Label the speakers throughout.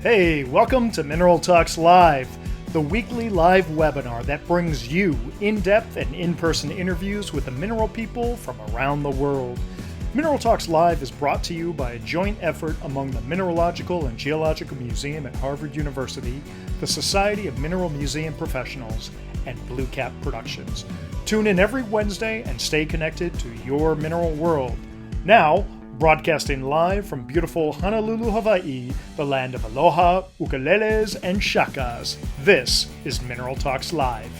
Speaker 1: Hey, welcome to Mineral Talks Live, the weekly live webinar that brings you in-depth and in-person interviews with the mineral people from around the world. Mineral Talks Live is brought to you by a joint effort among the Mineralogical and Geological Museum at Harvard University, the Society of Mineral Museum Professionals, and BlueCap Productions. Tune in every Wednesday and stay connected to your mineral world. Now, broadcasting live from beautiful Honolulu, Hawaii, the land of aloha, ukuleles, and shakas, this is Mineral Talks Live.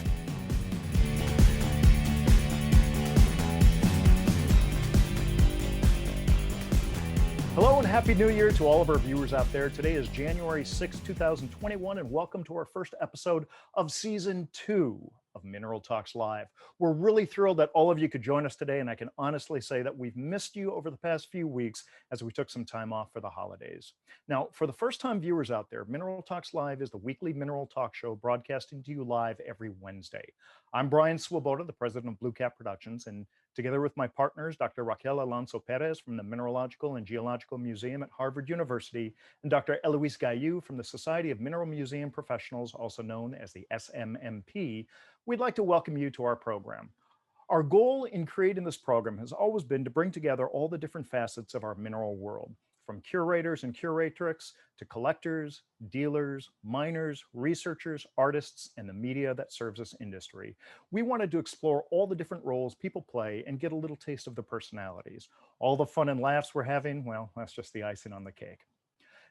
Speaker 1: Hello and Happy New Year to all of our viewers out there. Today is January 6, 2021, and welcome to our first episode of Season 2 of Mineral Talks Live. We're really thrilled that all of you could join us today, and I can honestly say that we've missed you over the past few weeks as we took some time off for the holidays. Now, for the first-time viewers out there, Mineral Talks Live is the weekly mineral talk show broadcasting to you live every Wednesday. I'm Bryan Swoboda, the president of BlueCap Productions, and together with my partners, Dr. Raquel Alonso Perez from the Mineralogical and Geological Museum at Harvard University, and Dr. Eloise Gaillou from the Society of Mineral Museum Professionals, also known as the SMMP, we'd like to welcome you to our program. Our goal in creating this program has always been to bring together all the different facets of our mineral world, from curators and curatrix to collectors, dealers, miners, researchers, artists, and the media that serves this industry. We wanted to explore all the different roles people play and get a little taste of the personalities. All the fun and laughs we're having, well, that's just the icing on the cake.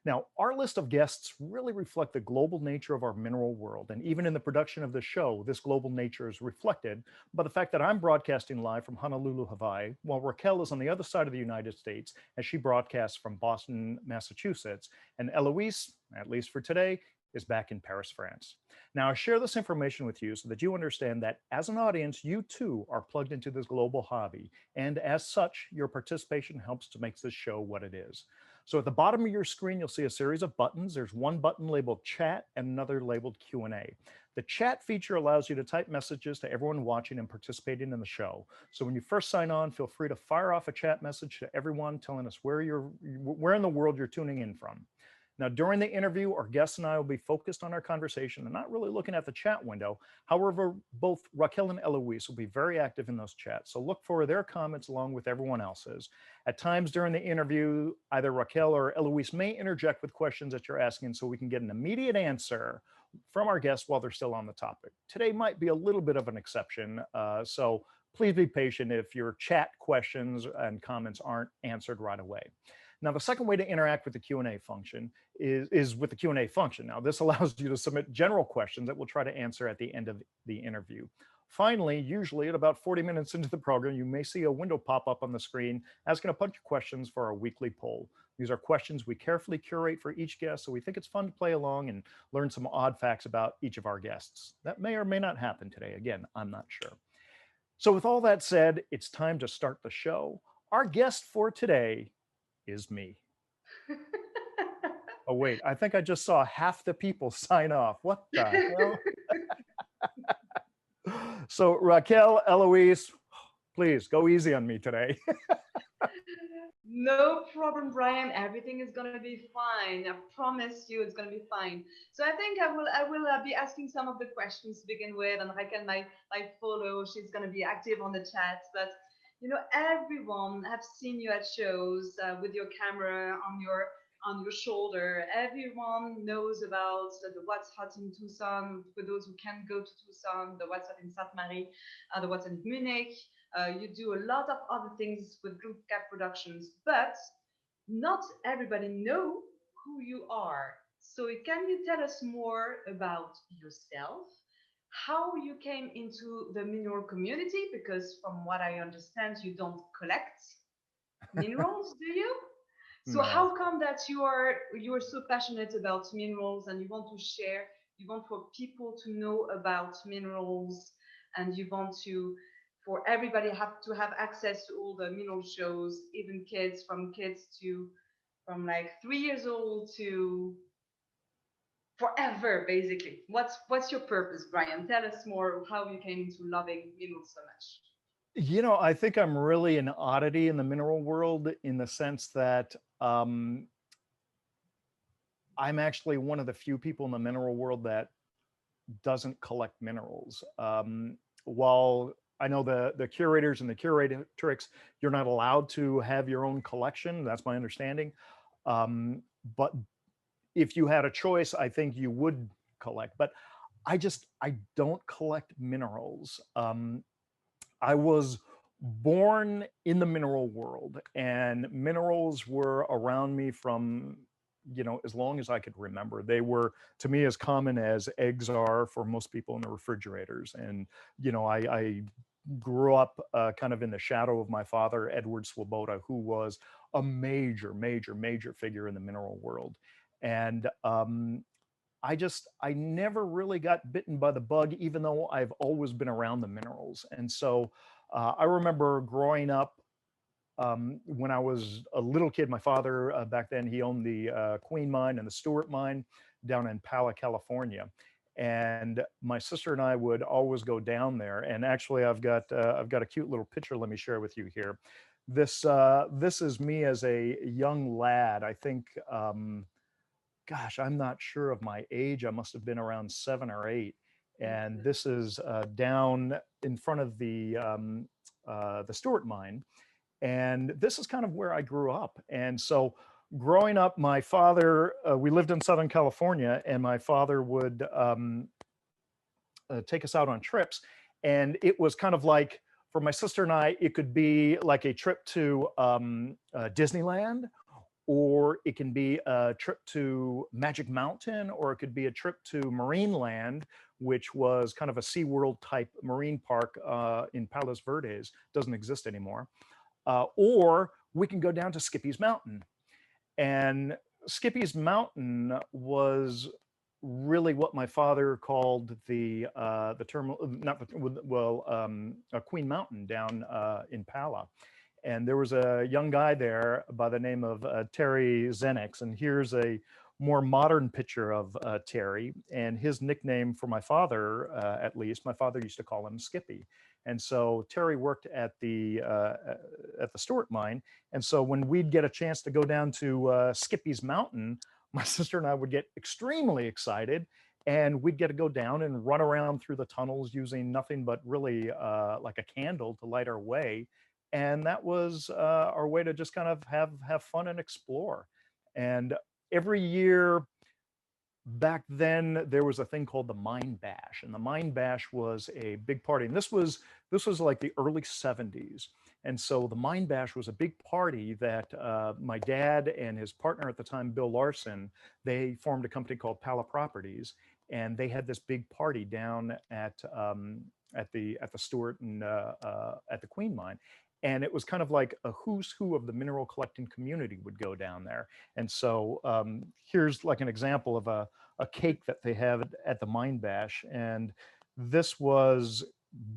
Speaker 1: Now, our list of guests really reflect the global nature of our mineral world. And even in the production of the show, this global nature is reflected by the fact that I'm broadcasting live from Honolulu, Hawaii, while Raquel is on the other side of the United States as she broadcasts from Boston, Massachusetts. And Eloise, at least for today, is back in Paris, France. Now, I share this information with you so that you understand that as an audience, you too are plugged into this global hobby. And as such, your participation helps to make this show what it is. So at the bottom of your screen, you'll see a series of buttons. There's one button labeled chat and another labeled Q&A. The chat feature allows you to type messages to everyone watching and participating in the show. So when you first sign on, feel free to fire off a chat message to everyone telling us where in the world you're tuning in from. Now, during the interview, our guests and I will be focused on our conversation and not really looking at the chat window. However, both Raquel and Eloise will be very active in those chats, so look for their comments along with everyone else's. At times during the interview, either Raquel or Eloise may interject with questions that you're asking so we can get an immediate answer from our guests while they're still on the topic. Today might be a little bit of an exception, so please be patient if your chat questions and comments aren't answered right away. Now, the second way to interact with the Q&A function is with the Q&A function. Now, this allows you to submit general questions that we'll try to answer at the end of the interview. Finally, usually at about 40 minutes into the program, you may see a window pop up on the screen asking a bunch of questions for our weekly poll. These are questions we carefully curate for each guest, so we think it's fun to play along and learn some odd facts about each of our guests. That may or may not happen today. Again, I'm not sure. So with all that said, it's time to start the show. Our guest for today is me. Oh, wait, I think I just saw half the people sign off. What the hell? So Raquel, Eloise, please go easy on me today.
Speaker 2: No problem, Bryan. Everything is gonna be fine. I promise you, it's gonna be fine. So I think I will be asking some of the questions to begin with, and Raquel might follow. She's gonna be active on the chat, but everyone have seen you at shows with your camera on your shoulder. Everyone knows about the What's Hot in Tucson. For those who can't go to Tucson, the What's Hot in Sainte Marie, the What's Hot in Munich. You do a lot of other things with BlueCap Productions, but not everybody know who you are. So can you tell us more about yourself? How you came into the mineral community? Because from what I understand, you don't collect minerals, do you? So
Speaker 1: No.
Speaker 2: how come that you are so passionate about minerals and you want to share, you want for people to know about minerals, and you want to for everybody have to have access to all the mineral shows, even from like 3 years old to forever, basically. What's your purpose, Bryan? Tell us more how you came into loving minerals so much.
Speaker 1: I think I'm really an oddity in the mineral world in the sense that I'm actually one of the few people in the mineral world that doesn't collect minerals. While I know the curators and the curatrix, you're not allowed to have your own collection. That's my understanding. Um, but if you had a choice, I think you would collect. But I don't collect minerals. I was born in the mineral world, and minerals were around me from, as long as I could remember. They were, to me, as common as eggs are for most people in the refrigerators. And I grew up kind of in the shadow of my father, Edward Swoboda, who was a major, major, major figure in the mineral world. And I never really got bitten by the bug, even though I've always been around the minerals. And so I remember growing up, when I was a little kid. My father, back then, he owned the Queen Mine and the Stewart Mine down in Pala, California. And my sister and I would always go down there. And actually, I've got a cute little picture. Let me share with you here. This is me as a young lad. I think, gosh, I'm not sure of my age. I must have been around 7 or 8. And this is down in front of the Stewart Mine. And this is kind of where I grew up. And so growing up, my father, we lived in Southern California, and my father would take us out on trips. And it was kind of like, for my sister and I, it could be like a trip to Disneyland, or it can be a trip to Magic Mountain, or it could be a trip to Marineland, which was kind of a SeaWorld type marine park in Palos Verdes. Doesn't exist anymore. Or we can go down to Skippy's Mountain. And Skippy's Mountain was really what my father called the terminal, not the, well, Queen Mountain down in Pala. And there was a young guy there by the name of Terry Zenix. And here's a more modern picture of Terry. And his nickname for my father, at least, my father used to call him Skippy. And so Terry worked at the Stewart Mine. And so when we'd get a chance to go down to Skippy's Mountain, my sister and I would get extremely excited. And we'd get to go down and run around through the tunnels using nothing but really like a candle to light our way. And that was our way to just kind of have fun and explore. And every year back then, there was a thing called the Mine Bash, and the Mine Bash was a big party. And this was like the early 70s. And so the Mine Bash was a big party that my dad and his partner at the time, Bill Larson, they formed a company called Pala Properties, and they had this big party down at the Stewart and at the Queen Mine. And it was kind of like a who's who of the mineral collecting community would go down there. And so here's like an example of a cake that they have at the Mine Bash. And this was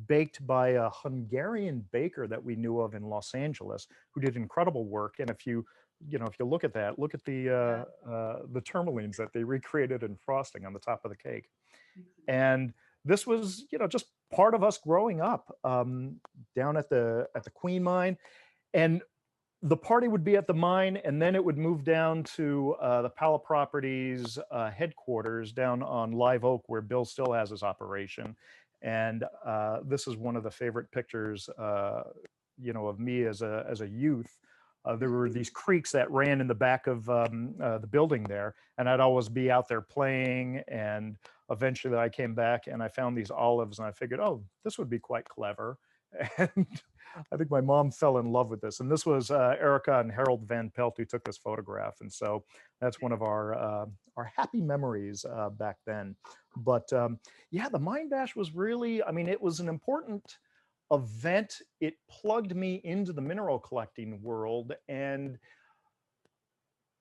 Speaker 1: baked by a Hungarian baker that we knew of in Los Angeles, who did incredible work. And if you look at that, look at the tourmalines that they recreated in frosting on the top of the cake. And this was, just part of us growing up down at the Queen Mine. And the party would be at the mine, and then it would move down to the Pala Properties headquarters down on Live Oak, where Bill still has his operation. And this is one of the favorite pictures, of me as a youth. There were these creeks that ran in the back of the building there, and I'd always be out there playing. And eventually I came back and I found these olives, and I figured, oh, this would be quite clever. And I think my mom fell in love with this. And this was Erica and Harold Van Pelt who took this photograph. And so that's one of our happy memories back then. But yeah, the Mine Bash was really, it was an important event. It plugged me into the mineral collecting world, and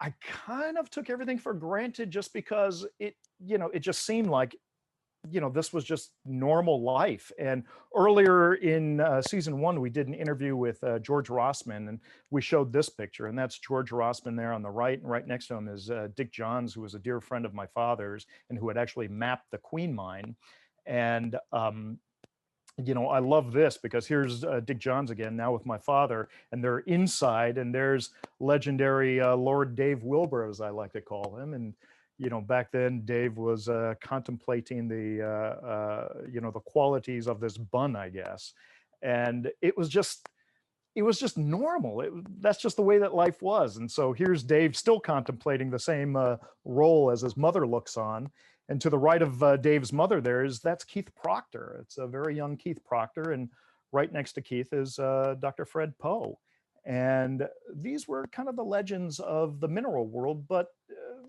Speaker 1: I kind of took everything for granted just because it just seemed like, this was just normal life. And earlier in season 1, we did an interview with George Rossman, and we showed this picture, and that's George Rossman there on the right, and right next to him is Dick Johns, who was a dear friend of my father's and who had actually mapped the Queen Mine. And I love this because here's Dick Johns again, now with my father, and they're inside, and there's legendary Lord Dave Wilbur, as I like to call him. And, back then Dave was contemplating the qualities of this bun, I guess. And it was just normal. That's just the way that life was. And so here's Dave still contemplating the same role as his mother looks on. And to the right of Dave's mother, that's Keith Proctor. It's a very young Keith Proctor. And right next to Keith is Dr. Fred Poe. And these were kind of the legends of the mineral world, but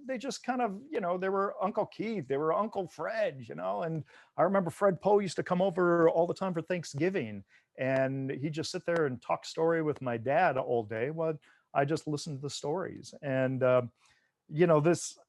Speaker 1: they just kind of, they were Uncle Keith, they were Uncle Fred, and I remember Fred Poe used to come over all the time for Thanksgiving, and he'd just sit there and talk story with my dad all day. Well, I just listened to the stories. And, this,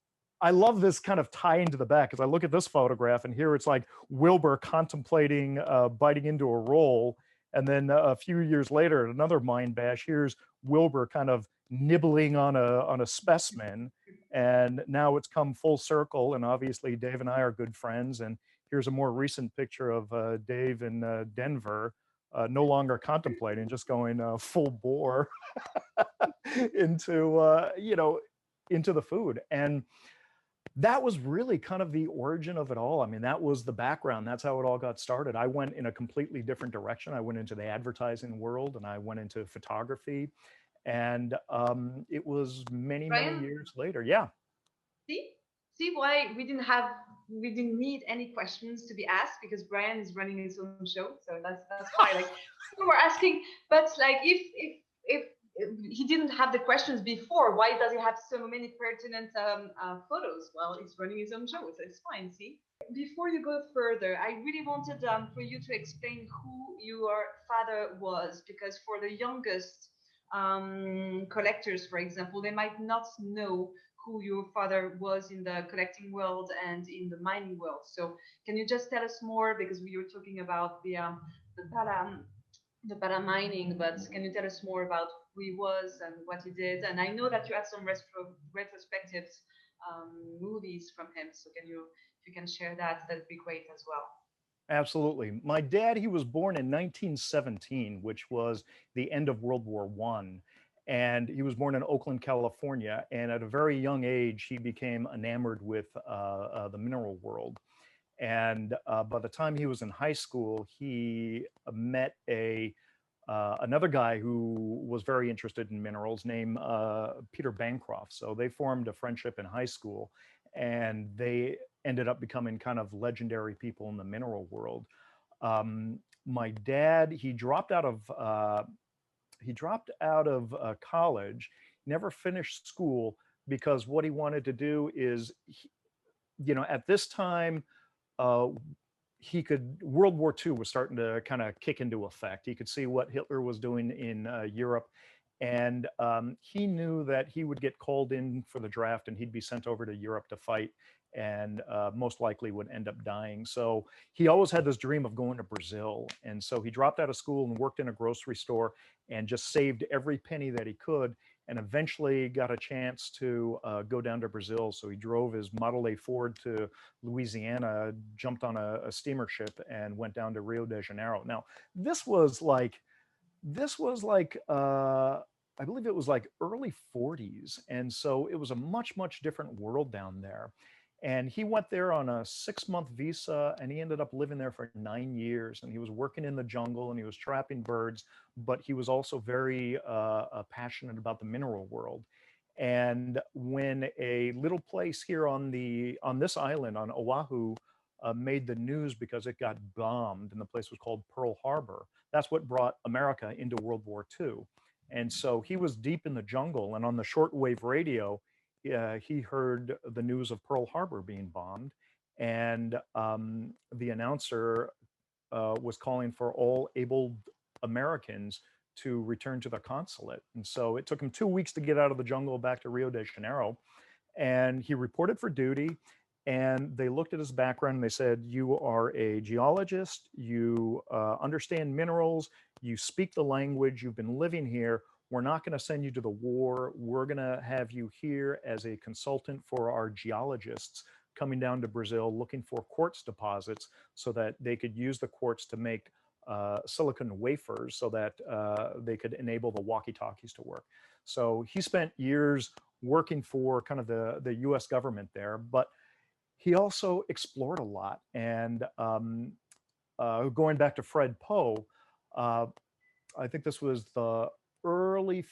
Speaker 1: I love this kind of tie into the back, because I look at this photograph and here it's like Wilbur contemplating biting into a roll. And then a few years later, at another mind bash, here's Wilbur kind of nibbling on a specimen. And now it's come full circle. And obviously, Dave and I are good friends. And here's a more recent picture of Dave in Denver, no longer contemplating, just going full bore into into the food. And that was really kind of the origin of it all. I mean, that was the background. That's how it all got started. I went in a completely different direction. I went into the advertising world and I went into photography. And it was many, many
Speaker 2: Bryan,
Speaker 1: years later. Yeah.
Speaker 2: see why we didn't need any questions to be asked, because Bryan is running his own show, so that's why like we were asking. But like if he didn't have the questions before, why does he have so many pertinent photos? Well, he's running his own show, so it's fine. See, before you go further, I really wanted for you to explain who your father was, because for the youngest collectors, for example, they might not know who your father was in the collecting world and in the mining world. So can you just tell us more, because we were talking about the para mining, but can you tell us more about who he was and what he did? And I know that you had some retrospectives movies from him. So if you can share that, that'd be great as well.
Speaker 1: Absolutely. My dad, he was born in 1917, which was the end of World War I. And he was born in Oakland, California. And at a very young age, he became enamored with the mineral world. And by the time he was in high school, he met another guy who was very interested in minerals, named Peter Bancroft. So they formed a friendship in high school, and they ended up becoming kind of legendary people in the mineral world. My dad, he dropped out of college, never finished school, because what he wanted to do is, at this time, uh, World War II was starting to kind of kick into effect. He could see what Hitler was doing in Europe. And he knew that he would get called in for the draft and he'd be sent over to Europe to fight, and most likely would end up dying. So he always had this dream of going to Brazil. And so he dropped out of school and worked in a grocery store and just saved every penny that he could, and eventually got a chance to go down to Brazil. So he drove his Model A Ford to Louisiana, jumped on a steamer ship, and went down to Rio de Janeiro. Now, this was like I believe it was like early 40s, and so it was a much, much different world down there. And he went there on a 6-month visa, and he ended up living there for 9 years. And he was working in the jungle and he was trapping birds, but he was also very passionate about the mineral world. And when a little place here on this island on Oahu made the news because it got bombed, and the place was called Pearl Harbor, that's what brought America into World War II. And so he was deep in the jungle, and on the shortwave radio, he heard the news of Pearl Harbor being bombed, and the announcer was calling for all able Americans to return to the consulate. And so it took him 2 weeks to get out of the jungle back to Rio de Janeiro. And he reported for duty. And they looked at his background and they said, "You are a geologist, you understand minerals, you speak the language, you've been living here. We're not going to send you to the war. We're going to have you here as a consultant for our geologists coming down to Brazil looking for quartz deposits so that they could use the quartz to make silicon wafers so that they could enable the walkie-talkies to work." So he spent years working for kind of the U.S. government there. But he also explored a lot. And going back to Fred Poe, uh, I think this was the early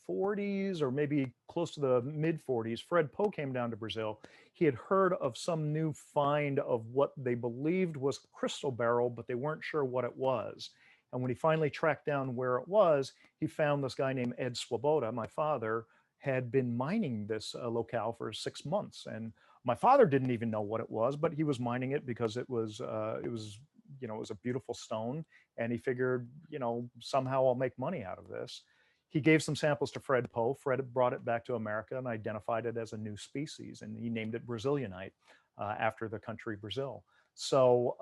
Speaker 1: 40s or maybe close to the mid 40s. Fred Poe came down to Brazil. He had heard of some new find of what they believed was crystal beryl, but they weren't sure what it was. And when he finally tracked down where it was, he found this guy named Ed Swoboda, my father, had been mining this locale for 6 months. And my father didn't even know what it was, but he was mining it because it was a beautiful stone, and he figured, somehow I'll make money out of this. He gave some samples to Fred Poe. Fred brought it back to America and identified it as a new species, and he named it Brazilianite after the country Brazil. So,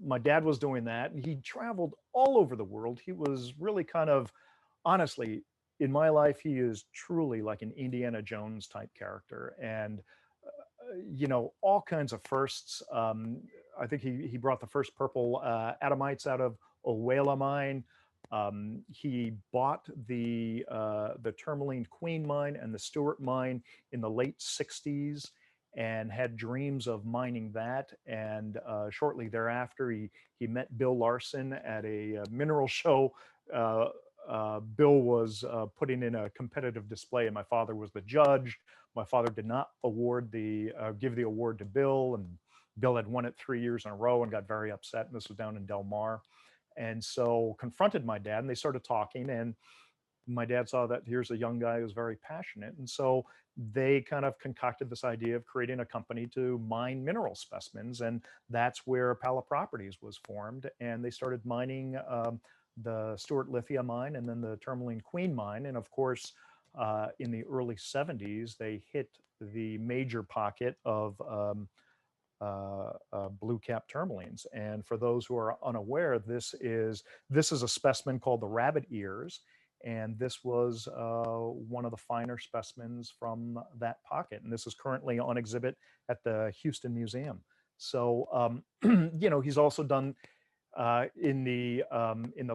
Speaker 1: my dad was doing that, and he traveled all over the world. He was really kind of, honestly, in my life, he is truly like an Indiana Jones type character. And all kinds of firsts. I think he brought the first purple atomites out of Owela mine. He bought the Tourmaline Queen mine and the Stewart mine in the late 60s and had dreams of mining that. And shortly thereafter, he met Bill Larson at a mineral show. Bill was putting in a competitive display, and my father was the judge. My father did not give the award to Bill, and Bill had won it 3 years in a row and got very upset. And this was down in Del Mar, and so confronted my dad, and they started talking. And my dad saw that here's a young guy who's very passionate, and so they kind of concocted this idea of creating a company to mine mineral specimens, and that's where Pala Properties was formed. And they started mining the Stewart Lithia mine and then the Tourmaline Queen mine, and of course in the early 70s, they hit the major pocket of blue cap tourmalines. And for those who are unaware, this is a specimen called the rabbit ears, and this was one of the finer specimens from that pocket. And this is currently on exhibit at the Houston Museum. So he's also done in the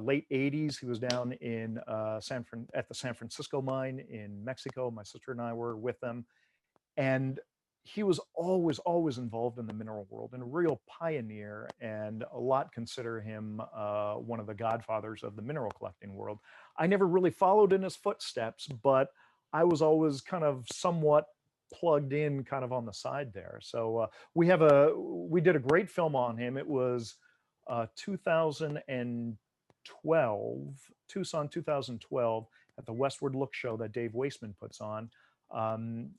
Speaker 1: late 80s, he was down in at the San Francisco mine in Mexico. My sister and I were with them, and he was always involved in the mineral world and a real pioneer. And a lot consider him one of the godfathers of the mineral collecting world. I never really followed in his footsteps, but I was always kind of somewhat plugged in, kind of on the side there. So we did a great film on him. It was 2012, Tucson 2012, at the Westward Look show that Dave Wasteman puts on.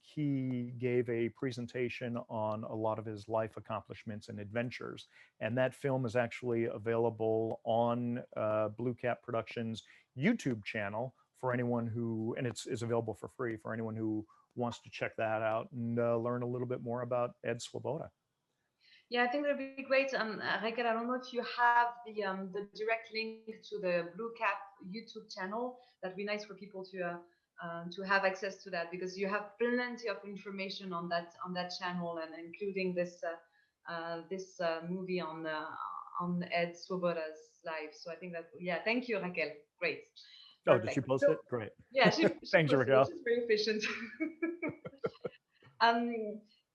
Speaker 1: He gave a presentation on a lot of his life accomplishments and adventures. And that film is actually available on BlueCap Productions YouTube channel for anyone and it's available for free for anyone who wants to check that out and learn a little bit more about Ed Swoboda.
Speaker 2: Yeah, I think that'd be great. Raquel, I don't know if you have the direct link to the Blue Cap YouTube channel. That'd be nice for people to have access to that, because you have plenty of information on that channel, and including this movie on Ed Swoboda's life. So I think that, yeah, thank you, Raquel. Great.
Speaker 1: Oh, did she post it? Great.
Speaker 2: Yeah, she
Speaker 1: thanks,
Speaker 2: posted
Speaker 1: Raquel.
Speaker 2: it. She's very efficient.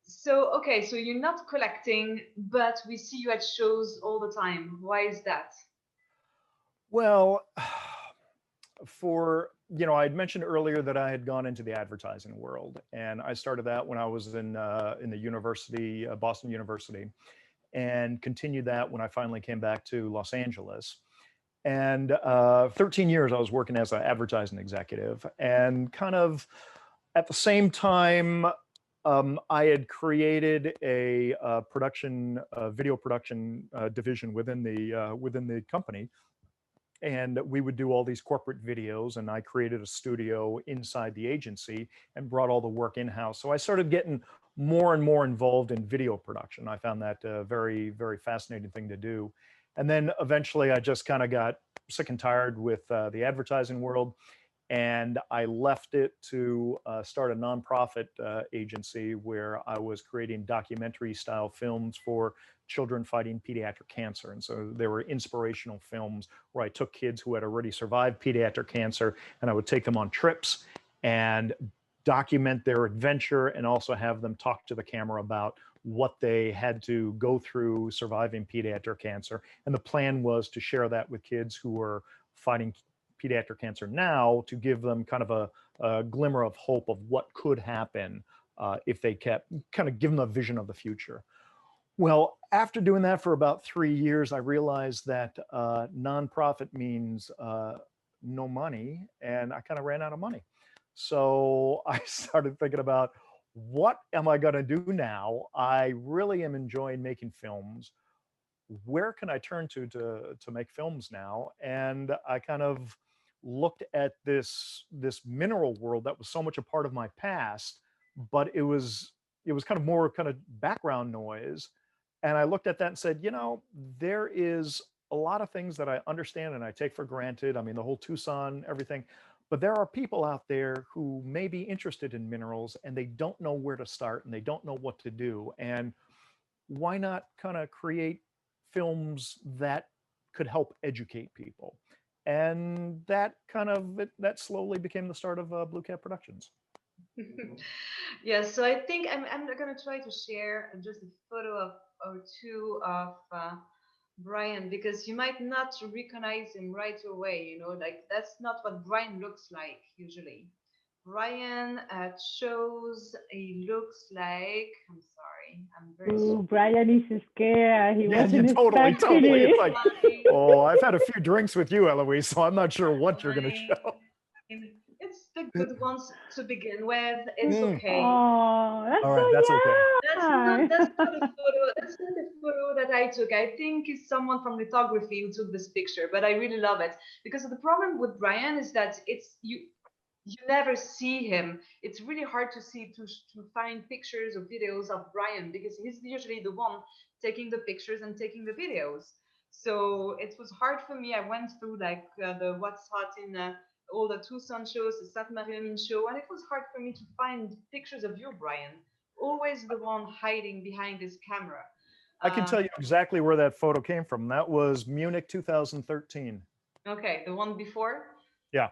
Speaker 2: So, okay, so you're not collecting, but we see you at shows all the time. Why is that?
Speaker 1: Well, I'd mentioned earlier that I had gone into the advertising world, and I started that when I was in the university, Boston University, and continued that when I finally came back to Los Angeles. And 13 years I was working as an advertising executive, and kind of at the same time, I had created a video production division within the company, and we would do all these corporate videos. And I created a studio inside the agency and brought all the work in-house. So I started getting more and more involved in video production. I found that a very, very fascinating thing to do. And then eventually I just kind of got sick and tired with the advertising world, and I left it to start a nonprofit agency where I was creating documentary style films for children fighting pediatric cancer. And so there were inspirational films where I took kids who had already survived pediatric cancer, and I would take them on trips and document their adventure and also have them talk to the camera about what they had to go through surviving pediatric cancer. And the plan was to share that with kids who were fighting pediatric cancer now, to give them kind of a glimmer of hope of what could happen if they kept kind of give them a vision of the future. Well, after doing that for about 3 years, I realized that nonprofit means no money, and I kind of ran out of money. So I started thinking about, what am I going to do now? I really am enjoying making films. Where can I turn to make films now? And I kind of looked at this mineral world that was so much a part of my past, but it was kind of more kind of background noise. And I looked at that and said, there is a lot of things that I understand and I take for granted. I mean, the whole Tucson, everything. But there are people out there who may be interested in minerals and they don't know where to start and they don't know what to do. And why not kind of create films that could help educate people? And that that slowly became the start of BlueCap Productions.
Speaker 2: Yes, so I think I'm going to try to share just a photo of or two of Bryan, because you might not recognize him right away. Like that's not what Bryan looks like usually. Bryan shows he looks like. I'm sorry, I'm very
Speaker 3: Ooh,
Speaker 2: sorry.
Speaker 3: Bryan is scared. He
Speaker 1: Yeah,
Speaker 3: wasn't
Speaker 1: totally.
Speaker 3: expecting
Speaker 1: It's
Speaker 3: it.
Speaker 1: like, oh, I've had a few drinks with you, Eloise, so I'm not sure what you're going to show.
Speaker 2: It's the good ones to begin with. It's okay.
Speaker 3: Oh, that's
Speaker 1: All right,
Speaker 3: so
Speaker 1: that's okay.
Speaker 3: young.
Speaker 2: That's not a photo. That's not a photo that I took. I think it's someone from lithography who took this picture, but I really love it because the problem with Bryan is that it's you never see him. It's really hard to find pictures or videos of Bryan because he's usually the one taking the pictures and taking the videos. So it was hard for me. I went through like the What's Hot in all the Tucson shows, the Sainte Marie show, and it was hard for me to find pictures of you, Bryan. Always the one hiding behind this camera.
Speaker 1: I can tell you exactly where that photo came from. That was Munich 2013.
Speaker 2: Okay, the one before?
Speaker 1: Yeah.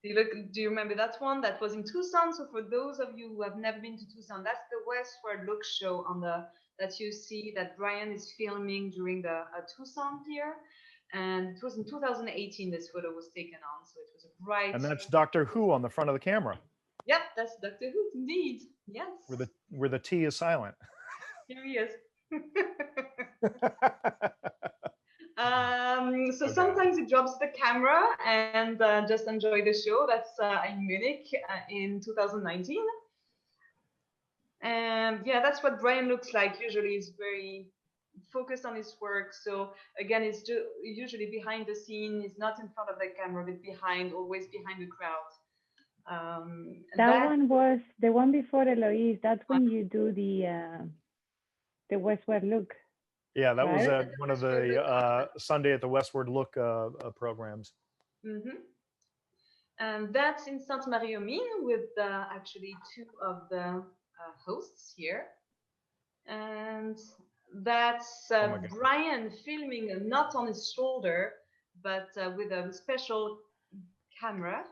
Speaker 2: Do you remember that one? That was in Tucson. So for those of you who have never been to Tucson, that's the Westward Look show that you see that Bryan is filming during the Tucson here. And it was in 2018 this photo was taken on. So it was a bright.
Speaker 1: And that's Doctor Who on the front of the camera.
Speaker 2: Yep, that's Doctor Who indeed. Yes.
Speaker 1: Where the T is silent.
Speaker 2: Here he is. So
Speaker 1: Okay.
Speaker 2: Sometimes he drops the camera and just enjoy the show. That's in Munich in 2019. And yeah, that's what Bryan looks like. Usually he's very focused on his work. So again, he's usually behind the scene. He's not in front of the camera, but always behind the crowd.
Speaker 3: That one was the one before Eloise. That's when you do the Westward Look.
Speaker 1: Yeah, that was
Speaker 3: right?
Speaker 1: one of the Sunday at the Westward Look programs.
Speaker 2: Mm-hmm. And that's in Sainte Marie-aux-Mines with actually two of the hosts here. And that's Bryan filming not on his shoulder, but with a special camera.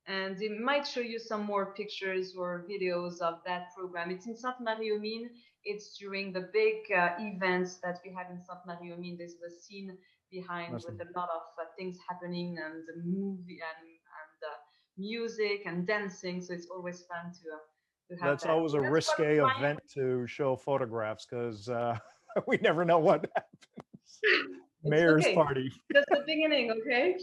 Speaker 2: And it might show you some more pictures or videos of that program. It's in Sainte Marie-aux-Mines. It's during the big events that we have in Sainte Marie-aux-Mines. There's the scene behind with a lot of things happening and the movie and music and dancing. So it's always fun to have.
Speaker 1: That's always a risque event to show photographs because we never know what happens. Mayor's party.
Speaker 2: That's the beginning, okay?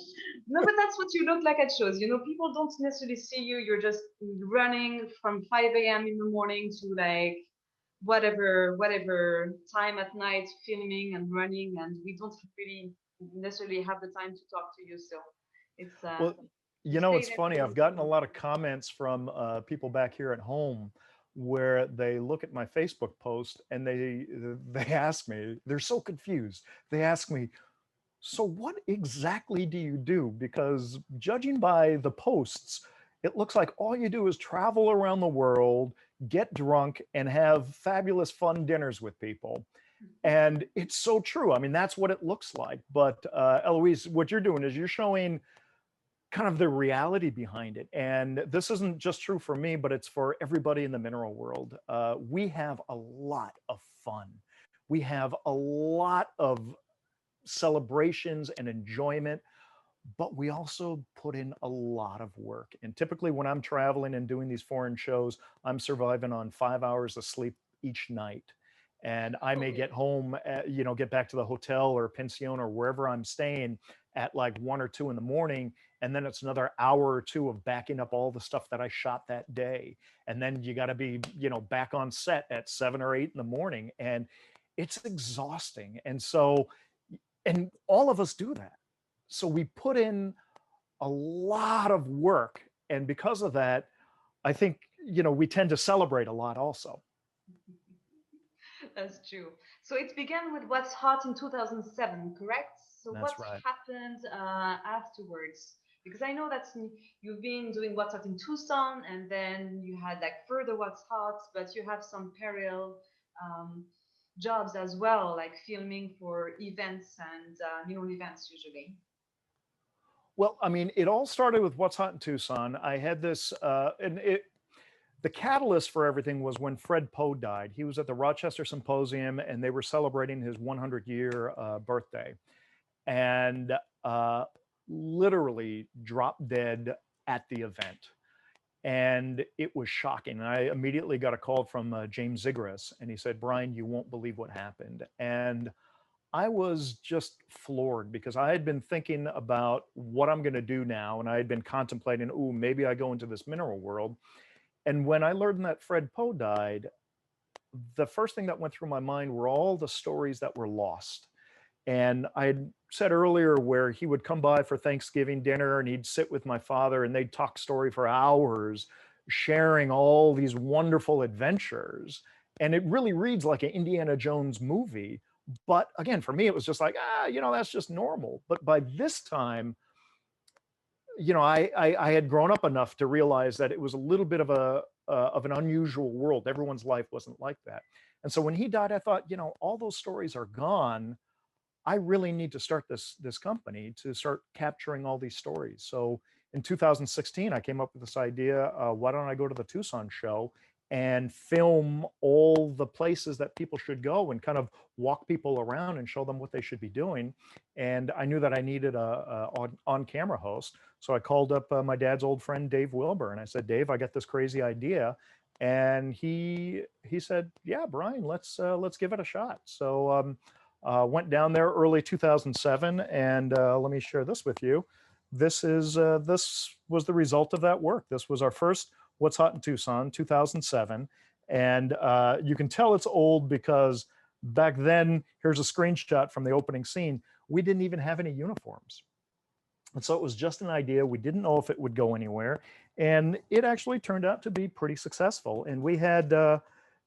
Speaker 2: No, but that's what you look like at shows. People don't necessarily see you. You're just running from 5 a.m. in the morning to like whatever time at night, filming and running, and we don't really necessarily have the time to talk to you. So it's
Speaker 1: well, it's funny. I've gotten a lot of comments from people back here at home where they look at my Facebook post and they ask me, they're so confused. They ask me, so what exactly do you do? Because judging by the posts, it looks like all you do is travel around the world, get drunk, and have fabulous fun dinners with people. And it's so true. I mean, that's what it looks like. But Eloise, what you're doing is you're showing kind of the reality behind it. And this isn't just true for me, but it's for everybody in the mineral world. We have a lot of fun. We have a lot of celebrations and enjoyment, but we also put in a lot of work. And typically when I'm traveling and doing these foreign shows, I'm surviving on 5 hours of sleep each night. And I may get home, get back to the hotel or pension or wherever I'm staying at like 1 or 2 in the morning. And then it's another hour or 2 of backing up all the stuff that I shot that day. And then you got to be, back on set at 7 or 8 in the morning. And it's exhausting. And so, and all of us do that. So we put in a lot of work. And because of that, I think, we tend to celebrate a lot also.
Speaker 2: That's true. So it began with What's Hot in 2007, correct? So
Speaker 1: That's
Speaker 2: what
Speaker 1: right.
Speaker 2: happened afterwards? Because I know that you've been doing What's Hot in Tucson, and then you had like further What's Hot, but you have some parallel jobs as well, like filming for events and events usually.
Speaker 1: Well, I mean, it all started with What's Hot in Tucson. I had this, the catalyst for everything was when Fred Poe died. He was at the Rochester Symposium and they were celebrating his 100-year birthday. And literally dropped dead at the event. And it was shocking. And I immediately got a call from James Zigris, and he said, "Bryan, you won't believe what happened." And I was just floored because I had been thinking about what I'm going to do now. And I had been contemplating, oh, maybe I go into this mineral world. And when I learned that Fred Poe died, the first thing that went through my mind were all the stories that were lost. And I had said earlier where he would come by for Thanksgiving dinner and he'd sit with my father and they'd talk story for hours, sharing all these wonderful adventures. And it really reads like an Indiana Jones movie. But again, for me, it was just like, that's just normal. But by this time, I had grown up enough to realize that it was a little bit of an unusual world. Everyone's life wasn't like that. And so when he died, I thought, all those stories are gone. I really need to start this company to start capturing all these stories. So in 2016, I came up with this idea, why don't I go to the Tucson show and film all the places that people should go and kind of walk people around and show them what they should be doing. And I knew that I needed a on-camera host. So I called up my dad's old friend, Dave Wilbur, and I said, "Dave, I got this crazy idea." And he said, "Yeah, Bryan, let's give it a shot." So went down there early 2007, and let me share this with you. This was the result of that work. This was our first What's Hot in Tucson, 2007, and you can tell it's old because back then, here's a screenshot from the opening scene. We didn't even have any uniforms, and so it was just an idea. We didn't know if it would go anywhere, and it actually turned out to be pretty successful. And we had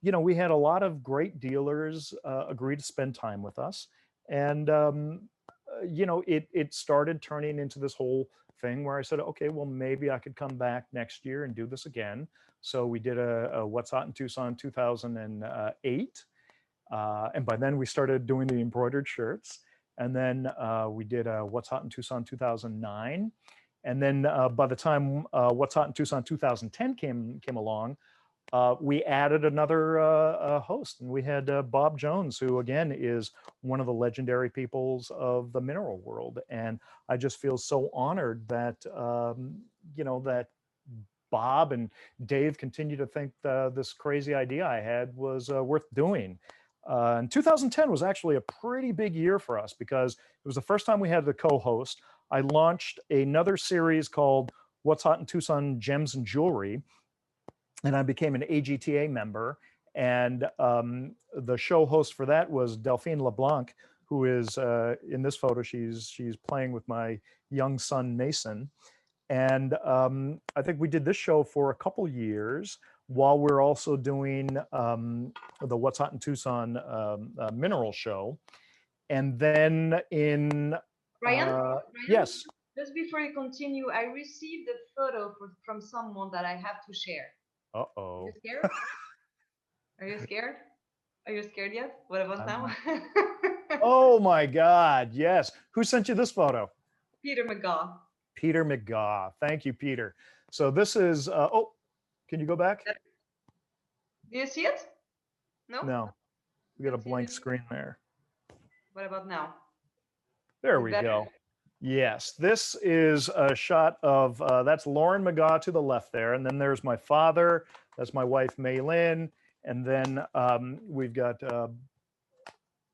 Speaker 1: we had a lot of great dealers agree to spend time with us. And, it started turning into this whole thing where I said, okay, well, maybe I could come back next year and do this again. So we did a What's Hot in Tucson 2008. And by then we started doing the embroidered shirts. And then we did What's Hot in Tucson 2009. And then by the time What's Hot in Tucson 2010 came along, we added another host, and we had Bob Jones, who again is one of the legendary peoples of the mineral world. And I just feel so honored that, that Bob and Dave continue to think this crazy idea I had was worth doing. And 2010 was actually a pretty big year for us because it was the first time we had the co-host. I launched another series called What's Hot in Tucson Gems and Jewelry, and I became an AGTA member. And the show host for that was Delphine LeBlanc, who is in this photo. She's playing with my young son Mason. And I think we did this show for a couple years while we're also doing the What's Hot in Tucson mineral show. And then in
Speaker 2: Bryan,
Speaker 1: yes.
Speaker 2: Just before you continue, I received a photo from someone that I have to share.
Speaker 1: Uh-oh.
Speaker 2: Are you scared? Are you scared? Are you scared yet? What about now?
Speaker 1: Oh my God, yes. Who sent you this photo?
Speaker 2: Peter McGaw.
Speaker 1: Peter McGaw. Thank you, Peter. So this is, oh, can you go back?
Speaker 2: Do you see it? No?
Speaker 1: No, we got a blank screen there.
Speaker 2: What about now?
Speaker 1: There we go. Yes, this is a shot of, that's Lauren McGaw to the left there. And then there's my father. That's my wife, Maylin. And then we've got,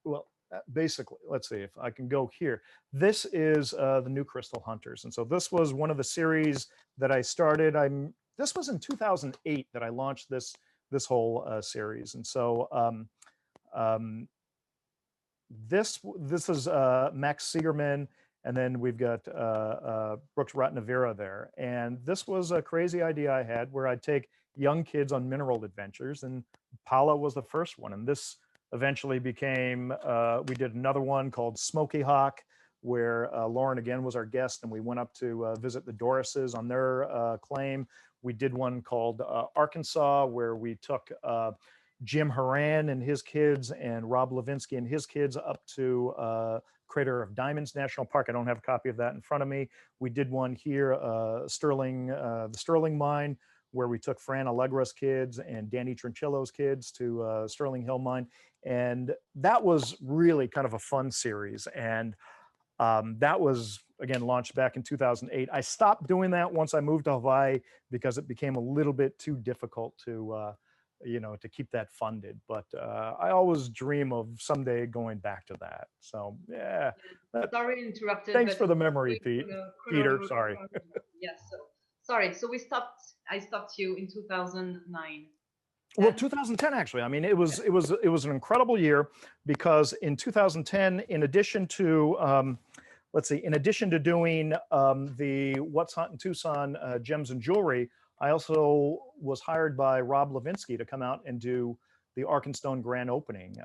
Speaker 1: well, basically, let's see if I can go here. This is the New Crystal Hunters. And so this was one of the series that I started. This was in 2008 that I launched this whole series. And so this is Max Siegerman, and then we've got Brooks Ratnavira there. And this was a crazy idea I had where I'd take young kids on mineral adventures, and Paula was the first one. And this eventually became, we did another one called Smoky Hawk, where Lauren again was our guest, and we went up to visit the Dorises on their claim. We did one called Arkansas, where we took Jim Horan and his kids and Rob Levinsky and his kids up to Crater of Diamonds National Park. I don't have a copy of that in front of me. We did one here, the Sterling Mine, where we took Fran Allegra's kids and Danny Trinchillo's kids to Sterling Hill Mine. And that was really kind of a fun series. And that was, again, launched back in 2008. I stopped doing that once I moved to Hawaii because it became a little bit too difficult to, to keep that funded. But I always dream of someday going back to that. So, yeah.
Speaker 2: Sorry, interrupted.
Speaker 1: Thanks for the memory, Pete. Peter, sorry.
Speaker 2: Yes. So, sorry. So I stopped you in 2009.
Speaker 1: Well, 2010 actually. I mean, it was an incredible year because in 2010, in addition to in addition to doing the What's Hot in Tucson Gems and Jewelry, I also was hired by Rob Levinsky to come out and do the Arkenstone grand opening.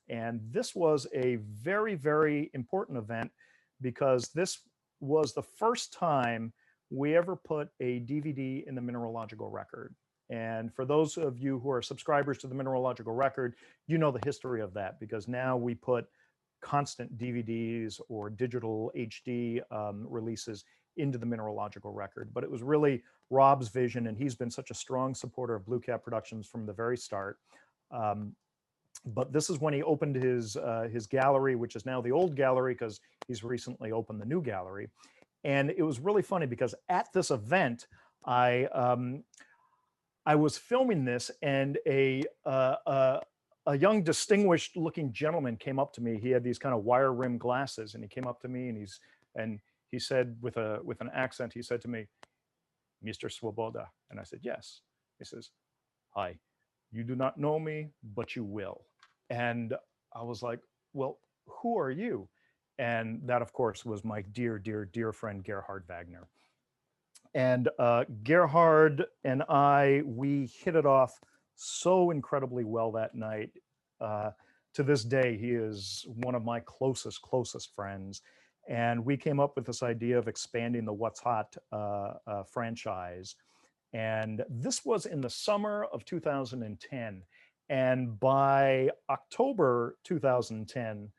Speaker 1: And this was a very, very important event because this was the first time we ever put a DVD in the Mineralogical Record. And for those of you who are subscribers to the Mineralogical Record, you know the history of that because now we put constant DVDs or digital HD releases into the Mineralogical Record. But it was really Rob's vision, and he's been such a strong supporter of BlueCap Productions from the very start. But this is when he opened his gallery, which is now the old gallery because he's recently opened the new gallery. And it was really funny because at this event, I was filming this, and a young, distinguished-looking gentleman came up to me. He had these kind of wire-rimmed glasses, and he came up to me, and he said with an accent, he said to me, "Mr. Swoboda," and I said, "Yes." He says, "Hi, you do not know me, but you will." And I was like, "Well, who are you?" And that, of course, was my dear, dear, dear friend Gerhard Wagner. And Gerhard and we hit it off so incredibly well that night. To this day, he is one of my closest friends. And we came up with this idea of expanding the What's Hot franchise. And this was in the summer of 2010. And by October 2010,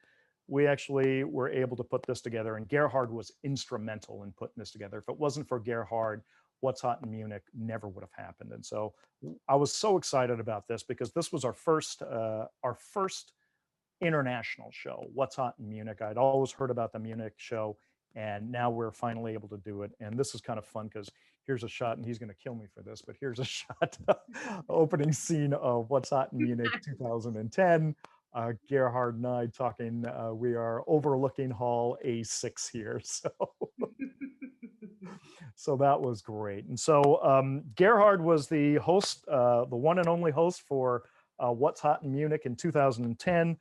Speaker 1: we actually were able to put this together, and Gerhard was instrumental in putting this together. If it wasn't for Gerhard, What's Hot in Munich never would have happened. And so I was so excited about this because this was our first international show, What's Hot in Munich. I'd always heard about the Munich show, and now we're finally able to do it. And this is kind of fun because here's a shot, and he's going to kill me for this, but here's a shot, opening scene of What's Hot in Munich 2010. Gerhard and I talking, we are overlooking Hall A6 here. So that was great. And so Gerhard was the host, the one and only host for What's Hot in Munich in 2010.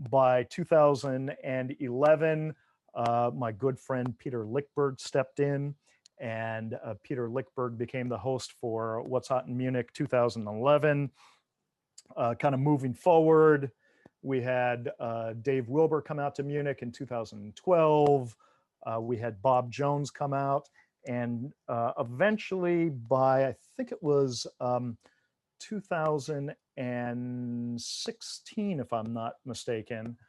Speaker 1: By 2011, my good friend Peter Lickberg stepped in, and Peter Lickberg became the host for What's Hot in Munich 2011. Kind of moving forward, we had Dave Wilbur come out to Munich in 2012. We had Bob Jones come out. And eventually by, I think it was 2016, if I'm not mistaken,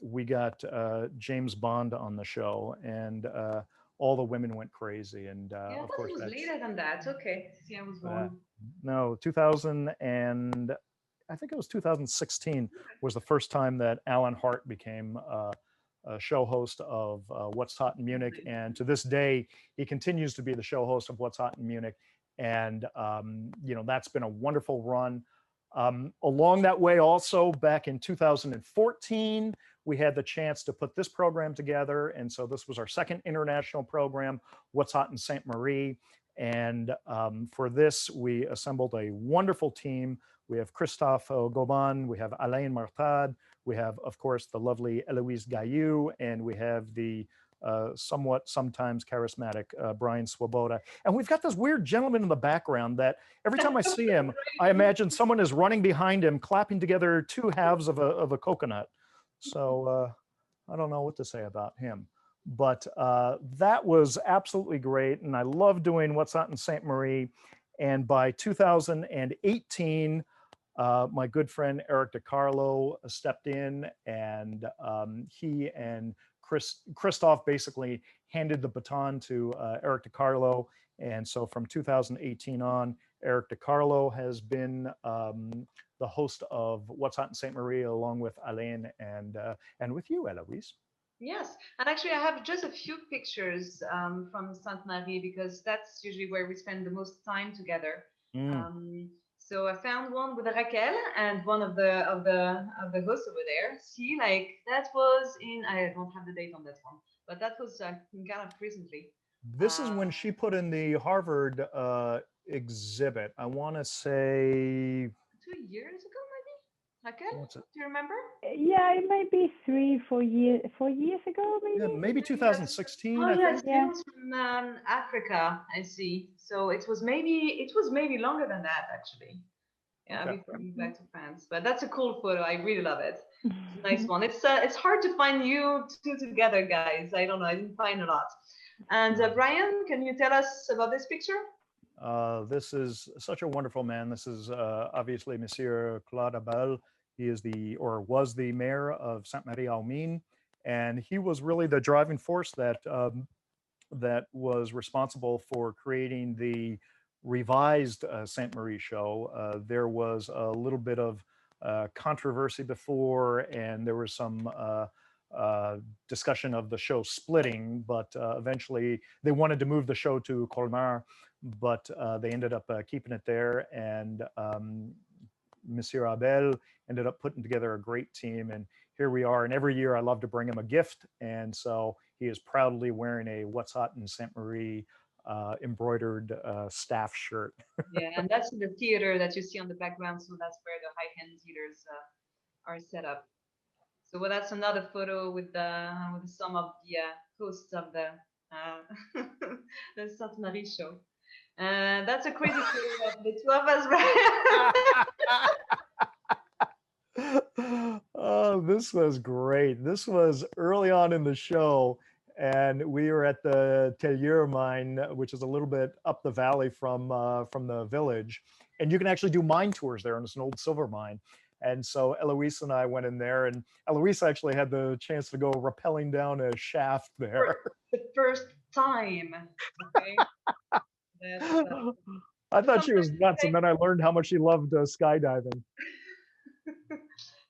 Speaker 1: we got James Bond on the show. And all the women went crazy. And
Speaker 2: Yeah, I
Speaker 1: of
Speaker 2: thought
Speaker 1: course,
Speaker 2: it was
Speaker 1: that's
Speaker 2: later than that. Okay. See, I was
Speaker 1: uh,
Speaker 2: wrong.
Speaker 1: no 2000, and I think it was 2016 was the first time that Alan Hart became a show host of What's Hot in Munich,
Speaker 2: Nice.
Speaker 1: and to this day he continues to be the show host of What's Hot in Munich, and you know, that's been a wonderful run. Along that way, also back in 2014, we had the chance to put this program together, and so this was our second international program, What's Hot in Sainte Marie. And for this, we assembled a wonderful team. We have Christophe Goban, we have Alain Martad, we have, of course, the lovely Eloise Gaillou, and we have the somewhat sometimes charismatic Bryan Swoboda. And we've got this weird gentleman in the background that every time I see him, I imagine someone is running behind him, clapping together two halves of a coconut. So I don't know what to say about him. But that was absolutely great. And I love doing What's Hot in Sainte Marie. And by 2018, my good friend Eric DiCarlo stepped in, and he and Christoph basically handed the baton to Eric DiCarlo. And so from 2018 on, Eric DiCarlo has been the host of What's Hot in Sainte Marie, along with Alain and with you, Eloise.
Speaker 2: Yes, and actually, I have just a few pictures from Sainte Marie because that's usually where we spend the most time together.
Speaker 1: Mm.
Speaker 2: So I found one with Raquel and one of the hosts over there. See, like that was in, I don't have the date on that one, but that was kind of recently.
Speaker 1: This is when she put in the Harvard exhibit. I want to say
Speaker 2: 2 years ago, maybe. Raquel,
Speaker 1: what's it?
Speaker 2: do you remember?
Speaker 3: Yeah, it might be 4 years ago, maybe.
Speaker 1: Yeah, maybe 2016.
Speaker 2: Oh
Speaker 1: I
Speaker 2: yes,
Speaker 1: think.
Speaker 2: it was from Africa. I see. So it was maybe longer than that actually. Yeah,
Speaker 1: Okay.
Speaker 2: before I moved back to France. But that's a cool photo. I really love it. It's a nice one. It's hard to find you two together, guys. I don't know. I didn't find a lot. And Bryan, can you tell us about this picture?
Speaker 1: This is such a wonderful man. This is obviously Monsieur Claude Abel. He is or was the mayor of Sainte-Marie-aux-Mines, and he was really the driving force that was responsible for creating the revised Sainte Marie show. There was a little bit of controversy before, and there was some discussion of the show splitting, but eventually they wanted to move the show to Colmar, but they ended up keeping it there. And Monsieur Abel ended up putting together a great team, and here we are. And every year I love to bring him a gift, and so he is proudly wearing a What's Hot in Sainte Marie embroidered staff shirt.
Speaker 2: Yeah, and that's the theater that you see on the background. So that's where the high-end theaters are set up. So well, that's another photo with some of the hosts of the the Sainte Marie show. That's a crazy photo of the two of us, right?
Speaker 1: Oh, this was great. This was early on in the show, and we were at the Tellure mine, which is a little bit up the valley from the village, and you can actually do mine tours there, and it's an old silver mine. And so Eloise and I went in there, and Eloise actually had the chance to go rappelling down a shaft there.
Speaker 2: The first time. Okay.
Speaker 1: I thought she was nuts, and then I learned how much she loved skydiving.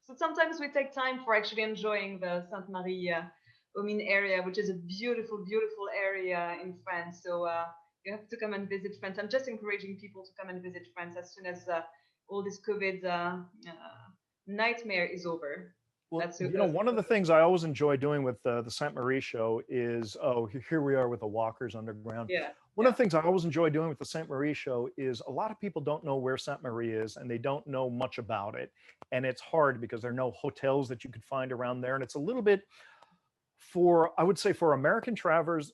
Speaker 2: So sometimes we take time for actually enjoying the Sainte Marie aux Mines area, which is a beautiful, beautiful area in France. So you have to come and visit France. I'm just encouraging people to come and visit France as soon as all this COVID nightmare is over.
Speaker 1: Well, one of the things I always enjoy doing with the Sainte Marie show is, here we are with the walkers underground.
Speaker 2: Yeah.
Speaker 1: One of the things I always enjoy doing with the Sainte Marie show is a lot of people don't know where Sainte Marie is, and they don't know much about it. And it's hard because there are no hotels that you could find around there. And it's a little bit I would say for American travelers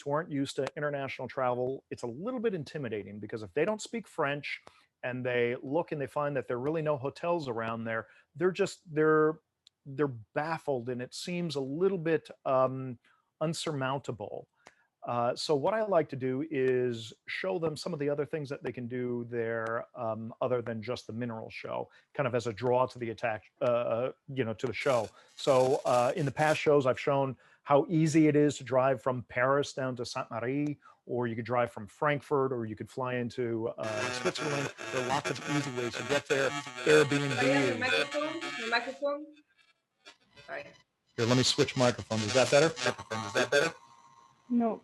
Speaker 1: who aren't used to international travel, it's a little bit intimidating because if they don't speak French and they look and they find that there are really no hotels around there, they're baffled, and it seems a little bit unsurmountable. So what I like to do is show them some of the other things that they can do there, other than just the mineral show, kind of as a draw to the to the show. So in the past shows, I've shown how easy it is to drive from Paris down to Sainte-Marie, or you could drive from Frankfurt, or you could fly into Switzerland. There are lots of easy ways to get there. Airbnb.
Speaker 2: Your microphone? Your microphone? Sorry.
Speaker 1: Here, let me switch microphones. Is that better?
Speaker 3: No.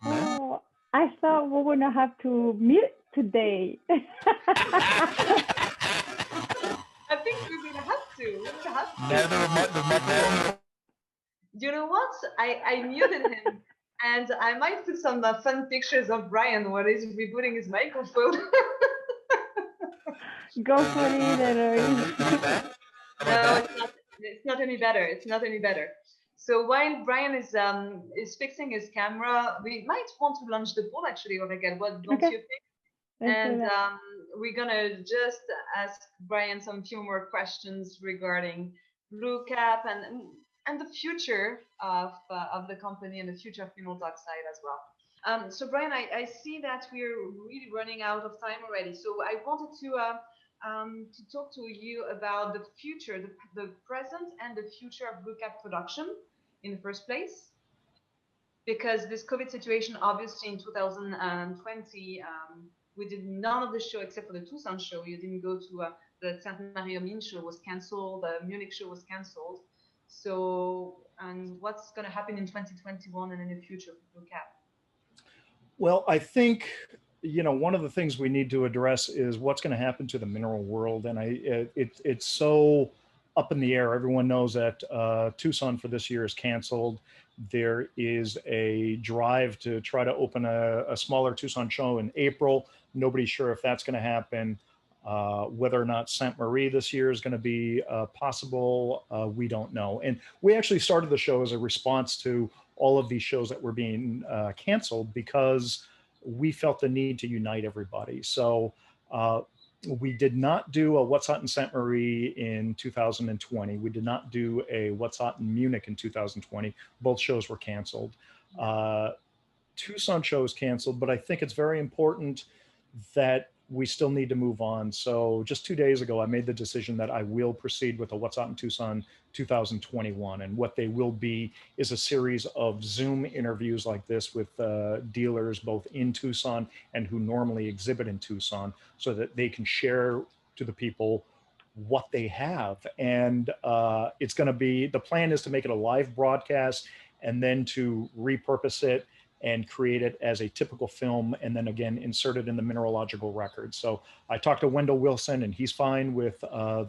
Speaker 3: Oh, I thought we would not have to meet today.
Speaker 2: I think we're gonna have to. You know what? I muted him, and I might put some fun pictures of Bryan while he's rebooting his microphone.
Speaker 3: Go for it, Eloise.
Speaker 2: No, it's not any better. It's not any better. So while Bryan is fixing his camera, we might want to launch the poll actually, Aurélien. What don't you think? And we're gonna just ask Bryan some few more questions regarding BlueCap and the future of the company and the future of Mineral Talk side as well. So Bryan, I see that we're really running out of time already. So I wanted to talk to you about the future, the present and the future of BlueCap production in the first place. Because this COVID situation, obviously in 2020, we did none of the show except for the Tucson show. You didn't go to the Santa Maria Min show was canceled, the Munich show was canceled. So, and what's going to happen in 2021 and in the future for BlueCap?
Speaker 1: Well, I think, one of the things we need to address is what's going to happen to the mineral world. And it's so up in the air. Everyone knows that Tucson for this year is canceled. There is a drive to try to open a smaller Tucson show in April. Nobody's sure if that's going to happen. Whether or not Sainte Marie this year is going to be possible, we don't know. And we actually started the show as a response to all of these shows that were being canceled because we felt the need to unite everybody. So we did not do a What's Hot in Sainte Marie in 2020. We did not do a What's Hot in Munich in 2020. Both shows were canceled. Tucson show is canceled, but I think it's very important that we still need to move on. So just 2 days ago, I made the decision that I will proceed with a What's Hot in Tucson 2021. And what they will be is a series of Zoom interviews like this with dealers both in Tucson and who normally exhibit in Tucson so that they can share to the people what they have. And it's going to be, the plan is to make it a live broadcast and then to repurpose it and create it as a typical film, and then again, insert it in the mineralogical record. So I talked to Wendell Wilson, and he's fine with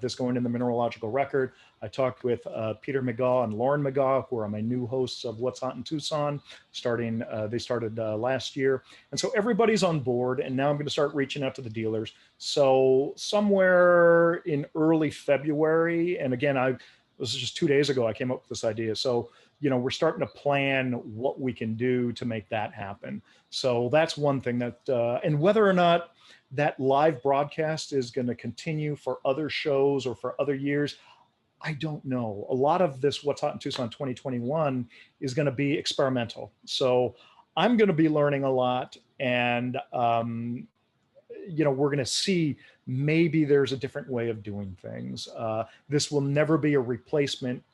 Speaker 1: this going in the mineralogical record. I talked with Peter McGaw and Lauren McGaw, who are my new hosts of What's Hot in Tucson, they started last year. And so everybody's on board, and now I'm gonna start reaching out to the dealers. So somewhere in early February, and again, this is just 2 days ago, I came up with this idea. So we're starting to plan what we can do to make that happen. So that's one thing that, and whether or not that live broadcast is going to continue for other shows or for other years, I don't know. A lot of this What's Hot in Tucson 2021 is going to be experimental. So I'm going to be learning a lot, and we're going to see maybe there's a different way of doing things. This will never be a replacement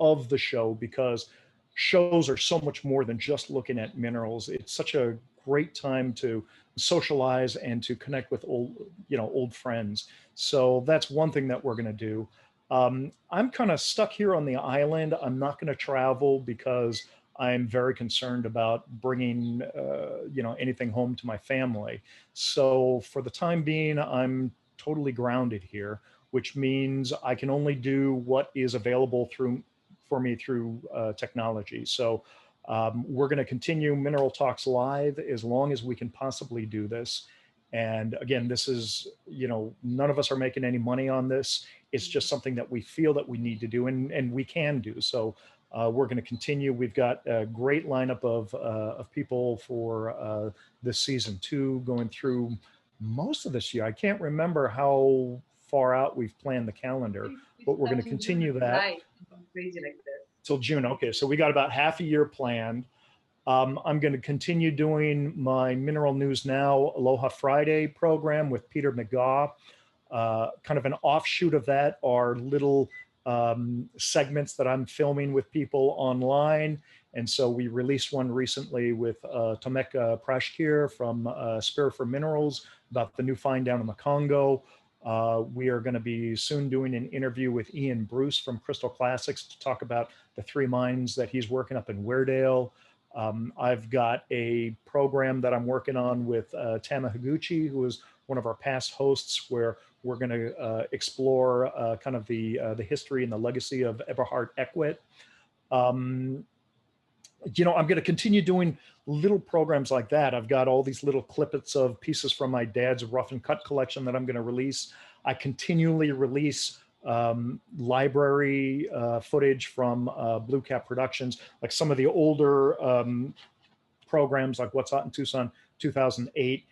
Speaker 1: of the show because shows are so much more than just looking at minerals. It's such a great time to socialize and to connect with old friends. So that's one thing that we're going to do. I'm kind of stuck here on the island. I'm not going to travel because I'm very concerned about bringing, anything home to my family. So for the time being, I'm totally grounded here, which means I can only do what is available for me through technology. So we're going to continue Mineral Talks Live as long as we can possibly do this. And again, this is, none of us are making any money on this. It's just something that we feel that we need to do and we can do. So we're going to continue. We've got a great lineup of people for this season 2 going through most of this year. I can't remember how far out we've planned the calendar, but we're going to continue that
Speaker 2: crazy like this
Speaker 1: till June. Okay, so we got about half a year planned. I'm going to continue doing my Mineral News Now Aloha Friday program with Peter McGaw. Kind of an offshoot of that are little segments that I'm filming with people online. And so we released one recently with Tomek Prashkir from Spirit for Minerals about the new find down in the Congo. We are going to be soon doing an interview with Ian Bruce from Crystal Classics to talk about the 3 mines that he's working up in Weardale. I've got a program that I'm working on with Tama Higuchi, who is one of our past hosts, where we're going to explore kind of the history and the legacy of Eberhard Ekwit. You know, I'm going to continue doing little programs like that. I've got all these little clippets of pieces from my dad's rough and cut collection that I'm going to release. I continually release library footage from BlueCap Productions, like some of the older programs like What's Hot in Tucson 2008.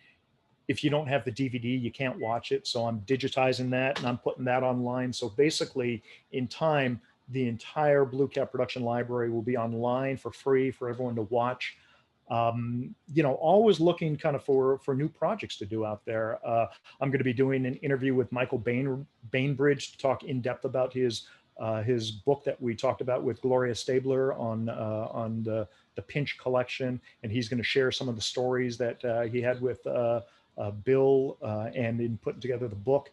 Speaker 1: If you don't have the DVD, you can't watch it. So I'm digitizing that and I'm putting that online. So basically, in time, the entire BlueCap production library will be online for free for everyone to watch. You know, always looking kind of for new projects to do out there. I'm going to be doing an interview with Michael Bainbridge to talk in depth about his book that we talked about with Gloria Stabler on the Pinch collection, and he's going to share some of the stories that he had with Bill and in putting together the book.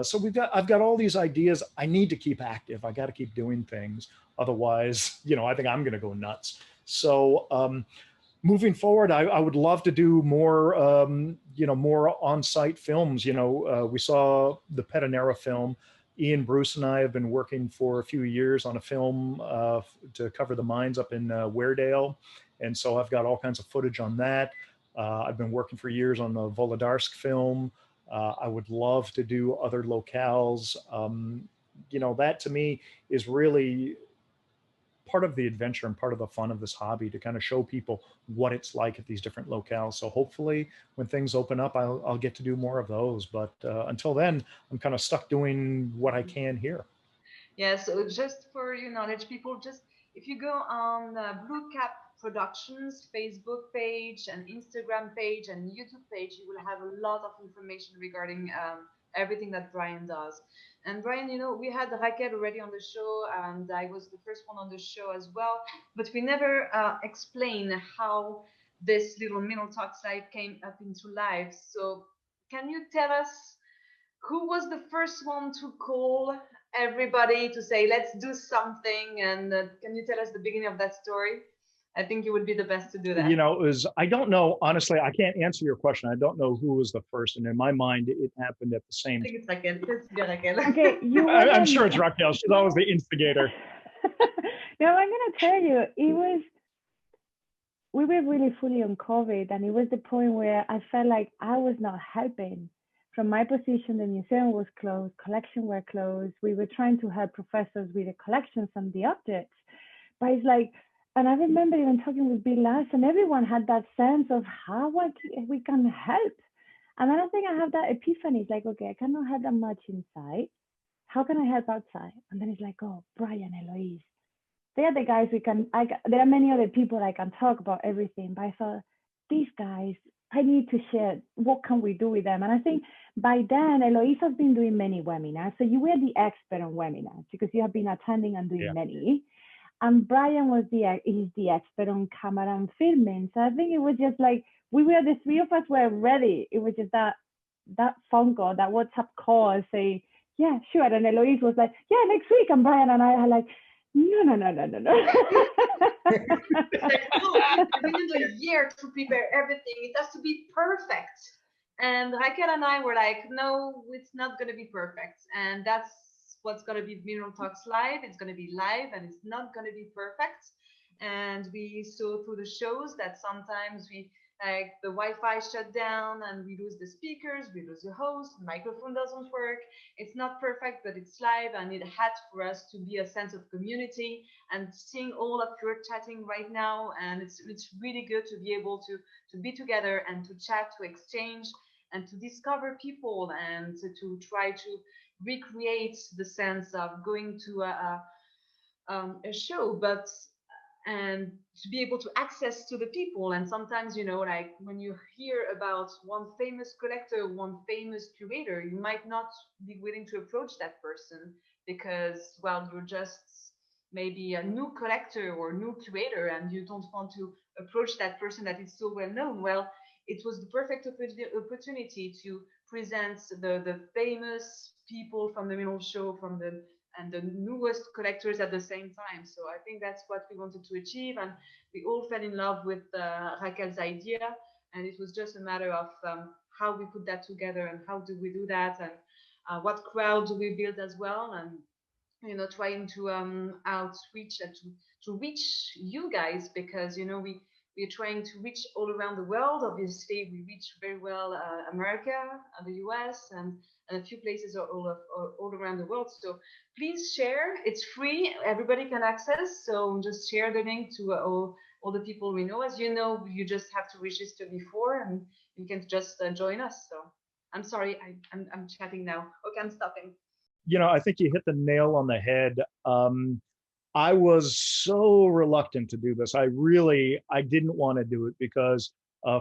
Speaker 1: So I've got all these ideas. I need to keep active. I got to keep doing things. Otherwise, you know, I think I'm going to go nuts. So moving forward, I would love to do more, you know, more on-site films. You know, we saw the Petanera film. Ian Bruce and I have been working for a few years on a film to cover the mines up in Weardale. And so I've got all kinds of footage on that. I've been working for years on the Volodarsk film. I would love to do other locales. You know, that to me is really part of the adventure and part of the fun of this hobby, to kind of show people what it's like at these different locales. So hopefully when things open up, I'll get to do more of those. But until then, I'm kind of stuck doing what I can here.
Speaker 2: Yeah, so just for your knowledge, people, just if you go on BlueCap Productions Facebook page and Instagram page and YouTube page, you will have a lot of information regarding everything that Bryan does. And Bryan, you know, we had Raquel already on the show, and I was the first one on the show as well, but we never explained how this little Mineral Talk site came up into life. So can you tell us who was the first one to call everybody to say, let's do something? And can you tell us the beginning of that story? I think you would be the best to do that.
Speaker 1: You know, I don't know, honestly, I can't answer your question. I don't know who was the first. And in my mind, it happened at the same
Speaker 2: time. I think it's Raquel. Let's be Raquel.
Speaker 3: Okay,
Speaker 1: I'm sure it's Raquel. She's always the instigator.
Speaker 3: No, I'm going to tell you, we were really fully on COVID, and it was the point where I felt like I was not helping. From my position, the museum was closed, collections were closed. We were trying to help professors with the collections and the objects. But it's like, and I remember even talking with Bill Lass, and everyone had that sense of how we can help. And I don't think I have that epiphany. It's like, okay, I cannot help that much inside. How can I help outside? And then it's like, oh, Bryan, Eloise. They are the guys there are many other people I can talk about everything, but I thought, these guys, I need to share, what can we do with them? And I think by then, Eloise has been doing many webinars. So you were the expert on webinars because you have been attending and doing many. And Bryan is the expert on camera and filming. So I think it was just like, the 3 of us were ready. It was just that phone call, that WhatsApp call, say, yeah, sure. And Eloise was like, yeah, next week. And Bryan and I are like, no.
Speaker 2: We need a year to prepare everything. It has to be perfect. And Raquel and I were like, no, it's not going to be perfect. And that's what's going to be Mineral Talks Live. It's going to be live and it's not going to be perfect. And we saw through the shows that sometimes like the Wi-Fi shut down and we lose the speakers, we lose the host, the microphone doesn't work. It's not perfect, but it's live, and it had for us to be a sense of community. And seeing all of you chatting right now, and it's really good to be able to be together and to chat, to exchange, and to discover people, and to try to recreate the sense of going to a show, and to be able to access to the people. And sometimes, you know, like when you hear about one famous collector, one famous curator, you might not be willing to approach that person, because, well, you're just maybe a new collector or new curator and you don't want to approach that person that is so well known. Well, it was the perfect opportunity to present the famous people from the mineral show, and the newest collectors at the same time. So I think that's what we wanted to achieve, and we all fell in love with Raquel's idea, and it was just a matter of how we put that together and how do we do that, and what crowd do we build as well, and trying to outreach and to reach you guys, because we're trying to reach all around the world. Obviously, we reach very well America, the US, and a few places are all around the world. So please share. It's free. Everybody can access. So just share the link to all the people we know. As you know, you just have to register before, and you can just join us. So I'm sorry, I'm chatting now. Okay, I'm stopping.
Speaker 1: I think you hit the nail on the head. I was so reluctant to do this. I didn't want to do it because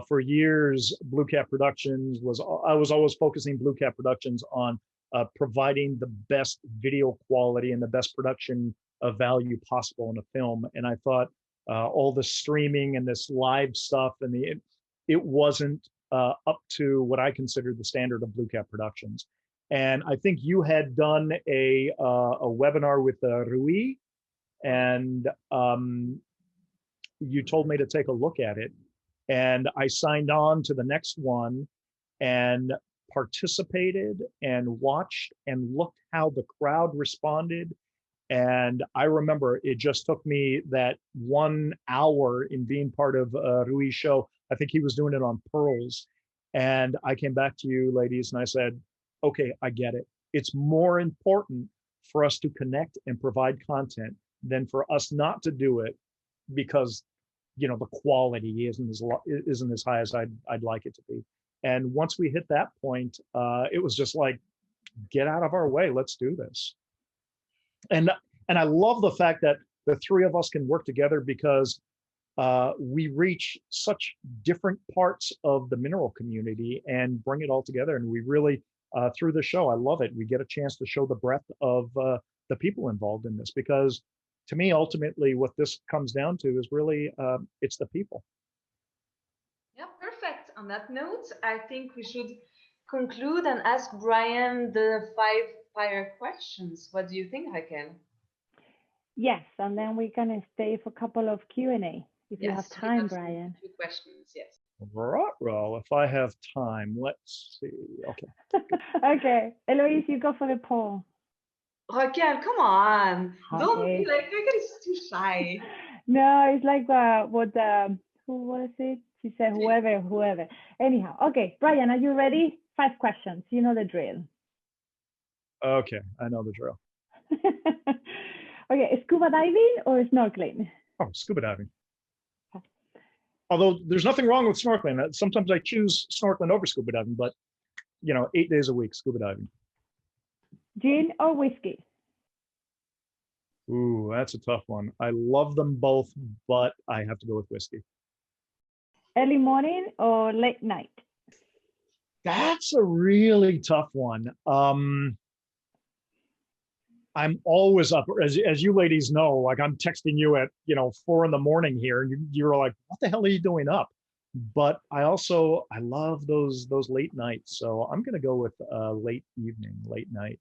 Speaker 1: for years, BlueCap Productions I was always focusing BlueCap Productions on providing the best video quality and the best production of value possible in a film. And I thought all the streaming and this live stuff and it wasn't up to what I considered the standard of BlueCap Productions. And I think you had done a webinar with Rui, and you told me to take a look at it. And I signed on to the next one and participated and watched and looked how the crowd responded. And I remember it just took me that 1 hour in being part of Rui's show. I think he was doing it on Pearls. And I came back to you ladies and I said, okay, I get it. It's more important for us to connect and provide content than for us not to do it because, the quality isn't as high as I'd like it to be. And once we hit that point, it was just like, get out of our way. Let's do this. And I love the fact that the three of us can work together because we reach such different parts of the mineral community and bring it all together. And we really, through the show, I love it. We get a chance to show the breadth of the people involved in this, because to me, ultimately, what this comes down to is really, it's the people.
Speaker 2: Yeah, perfect. On that note, I think we should conclude and ask Bryan the 5 fire questions. What do you think, Raquel?
Speaker 3: Yes, and then we're going to stay for a couple of Q&A if you have time, Bryan.
Speaker 2: 2 questions, yes.
Speaker 1: Well, if I have time, let's see. Okay.
Speaker 3: Okay, Eloise, you go for the poll.
Speaker 2: Raquel, come on.
Speaker 3: Okay.
Speaker 2: Don't be like, Raquel is too shy.
Speaker 3: No, it's like who was it? She said whoever. Anyhow, okay, Bryan, are you ready? 5 questions. You know the drill.
Speaker 1: Okay, I know the drill.
Speaker 3: Okay, scuba diving or snorkeling?
Speaker 1: Oh, scuba diving. Although there's nothing wrong with snorkeling. Sometimes I choose snorkeling over scuba diving, but 8 days a week, scuba diving.
Speaker 3: Gin or whiskey?
Speaker 1: Ooh, that's a tough one. I love them both, but I have to go with whiskey.
Speaker 3: Early morning or late night?
Speaker 1: That's a really tough one. I'm always up, as you ladies know, like I'm texting you at 4 in here, and you're like, what the hell are you doing up? But I love those late nights, so I'm gonna go with late night.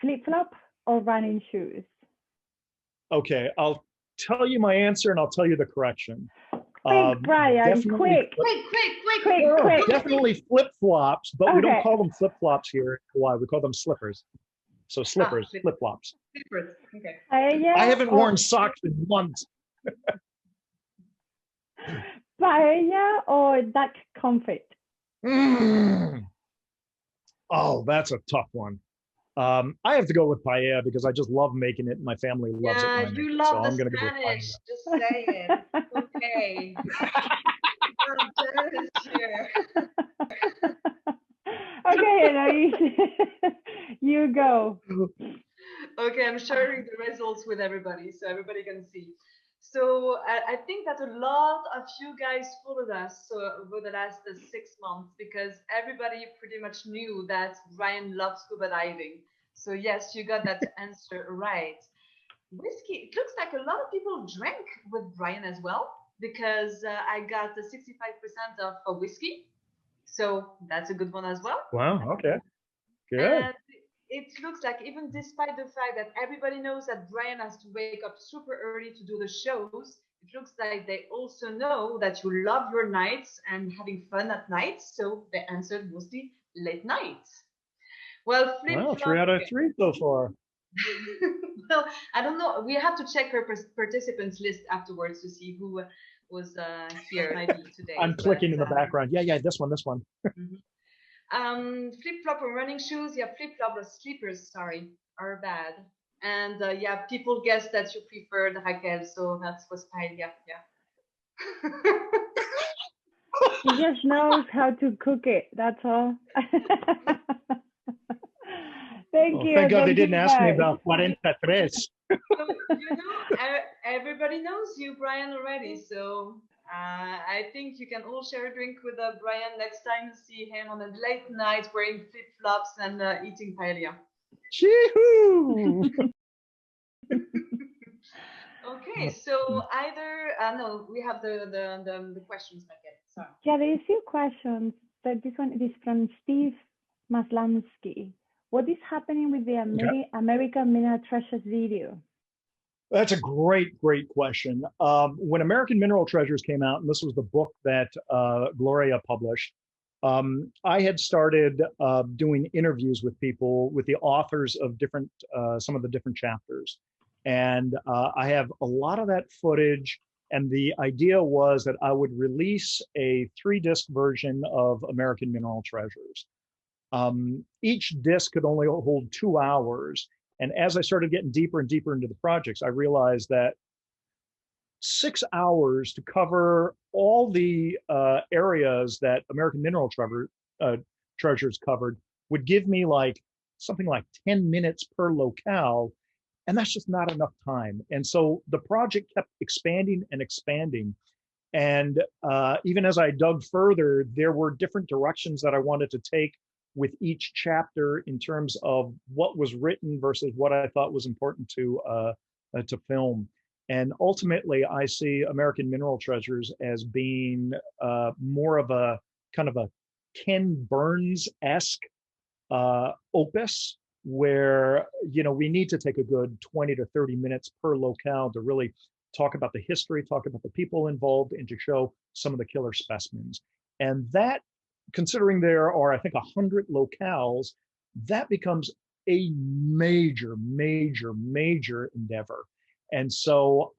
Speaker 3: Flip-flop or running shoes?
Speaker 1: Okay, I'll tell you my answer and I'll tell you the correction.
Speaker 3: Quick, Bryan, quick.
Speaker 1: Definitely flip-flops, but okay. We don't call them flip-flops here in Hawaii. We call them slippers. So slippers, flip-flops.
Speaker 2: Slippers, okay.
Speaker 1: I haven't worn socks in months.
Speaker 3: Paella or duck confit?
Speaker 1: Oh, that's a tough one. I have to go with paella because I just love making it. My family loves it.
Speaker 2: Yeah, you love the Spanish. Just say it. Okay.
Speaker 3: Okay, Eloise, you go.
Speaker 2: Okay, I'm sharing the results with everybody so everybody can see. So I think that a lot of you guys followed us over the last 6 months because everybody pretty much knew that Bryan loves scuba diving. So yes, you got that answer right. Whiskey. It looks like a lot of people drank with Brian as well because I got the 65% of whiskey. So that's a good one as well.
Speaker 1: Wow. Okay. Good.
Speaker 2: And it looks like even despite the fact that everybody knows that Brian has to wake up super early to do the shows, it looks like they also know that you love your nights and having fun at night. So they answered mostly late nights. Well, flip
Speaker 1: Wow. Three
Speaker 2: flop.
Speaker 1: out of three so far.
Speaker 2: Well, I don't know. We have to check her participants list afterwards to see who was here maybe today.
Speaker 1: I'm clicking in the background. Yeah. Yeah. This one. This one.
Speaker 2: Mhm. Flip flop or running shoes. Yeah, flip flop or slippers. Sorry, are bad. And yeah, people guess that you preferred Raquel, so that was fine. Yeah, yeah.
Speaker 3: He just knows how to cook it. That's all. Thank you.
Speaker 1: Thank God they
Speaker 3: Thank you,
Speaker 1: didn't ask me
Speaker 3: guys.
Speaker 1: about 43.
Speaker 2: So, you know, everybody knows you, Brian, already. So I think you can all share a drink with Brian next time you see him on a late night wearing flip flops and eating paella.
Speaker 1: Chee-hoo!
Speaker 2: Okay, so either no, we have the questions back yet. Sorry.
Speaker 3: Yeah, there are a few questions. But this one is from Steve Maslansky. What is happening with the American Mineral Treasures video?
Speaker 1: That's a great, great question. When American Mineral Treasures came out, and this was the book that Gloria published, I had started doing interviews with people, with the authors of different, some of the different chapters. And I have a lot of that footage. And the idea was that I would release a 3-disc version of American Mineral Treasures. Each disc could only hold 2 hours. And as I started getting deeper and deeper into the projects, I realized that 6 hours to cover all the areas that American Mineral Treasures covered would give me like something like 10 minutes per locale. And that's just not enough time. And so the project kept expanding and expanding. And even as I dug further, there were different directions that I wanted to take with each chapter in terms of what was written versus what I thought was important to film. And ultimately, I see American Mineral Treasures as being more of a kind of a Ken Burns-esque opus, where we need to take a good 20 to 30 minutes per locale to really talk about the history, talk about the people involved, and to show some of the killer specimens. And that, considering there are, I think, 100 locales, that becomes a major, major, major endeavor. And so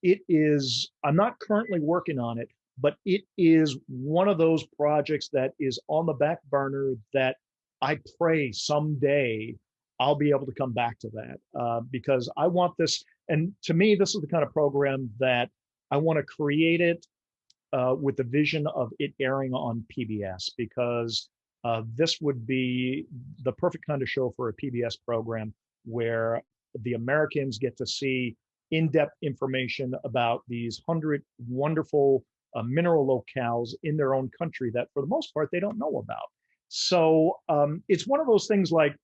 Speaker 1: it is, I'm not currently working on it, but it is one of those projects that is on the back burner that I pray someday I'll be able to come back to that because I want this. And to me, this is the kind of program that I want to create it with the vision of it airing on PBS, because this would be the perfect kind of show for a PBS program where the Americans get to see in-depth information about these 100 wonderful mineral locales in their own country that for the most part they don't know about. So it's one of those things like,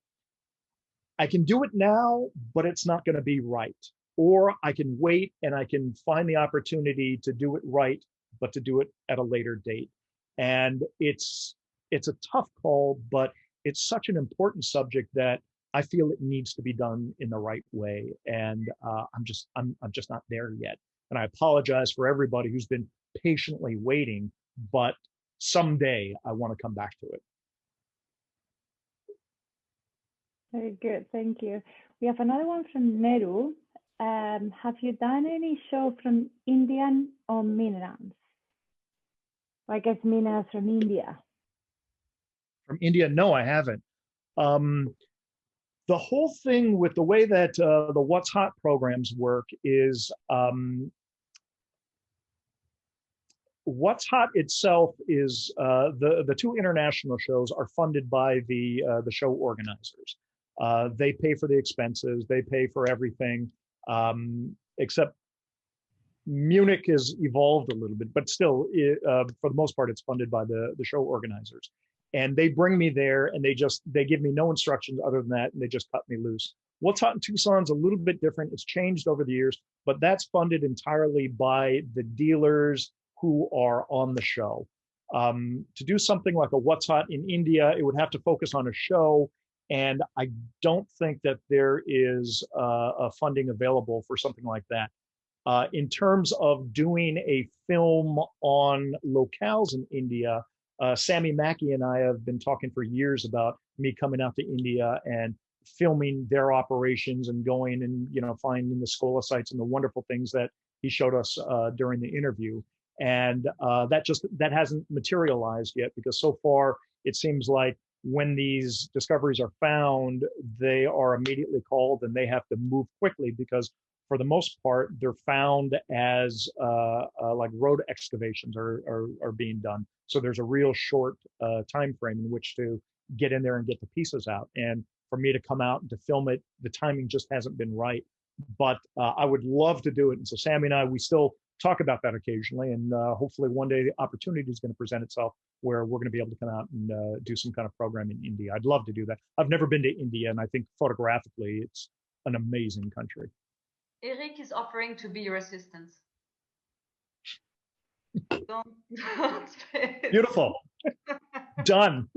Speaker 1: I can do it now, but it's not going to be right. Or I can wait and I can find the opportunity to do it right, but to do it at a later date. And it's a tough call, but it's such an important subject that I feel it needs to be done in the right way. And I'm just not there yet. And I apologize for everybody who's been patiently waiting, but someday I want to come back to it.
Speaker 3: Very good, thank you. We have another one from Neru. Have you done any show from Indian or minerals? I guess minerals from India.
Speaker 1: From India? No, I haven't. The whole thing with the way that the What's Hot programs work is What's Hot itself is the 2 international shows are funded by the show organizers. They pay for the expenses, they pay for everything, except Munich has evolved a little bit, but still, for the most part, it's funded by the show organizers. And they bring me there, and they give me no instructions other than that, and they just cut me loose. What's Hot in Tucson's a little bit different. It's changed over the years, but that's funded entirely by the dealers who are on the show. To do something like a What's Hot in India, it would have to focus on a show, and I don't think that there is a funding available for something like that. In terms of doing a film on locales in India, Sammy Mackey and I have been talking for years about me coming out to India and filming their operations and going and finding the Scola sites and the wonderful things that he showed us during the interview. And that hasn't materialized yet, because so far it seems like when these discoveries are found, they are immediately called and they have to move quickly, because for the most part, they're found as like road excavations are being done. So there's a real short time frame in which to get in there and get the pieces out. And for me to come out and to film it, the timing just hasn't been right. But I would love to do it. And so Sammy and I, we still talk about that occasionally. And hopefully one day the opportunity is going to present itself where we're going to be able to come out and do some kind of program in India. I'd love to do that. I've never been to India, and I think photographically it's an amazing country.
Speaker 2: Eric is offering to be your assistant. Don't
Speaker 1: Beautiful. Done.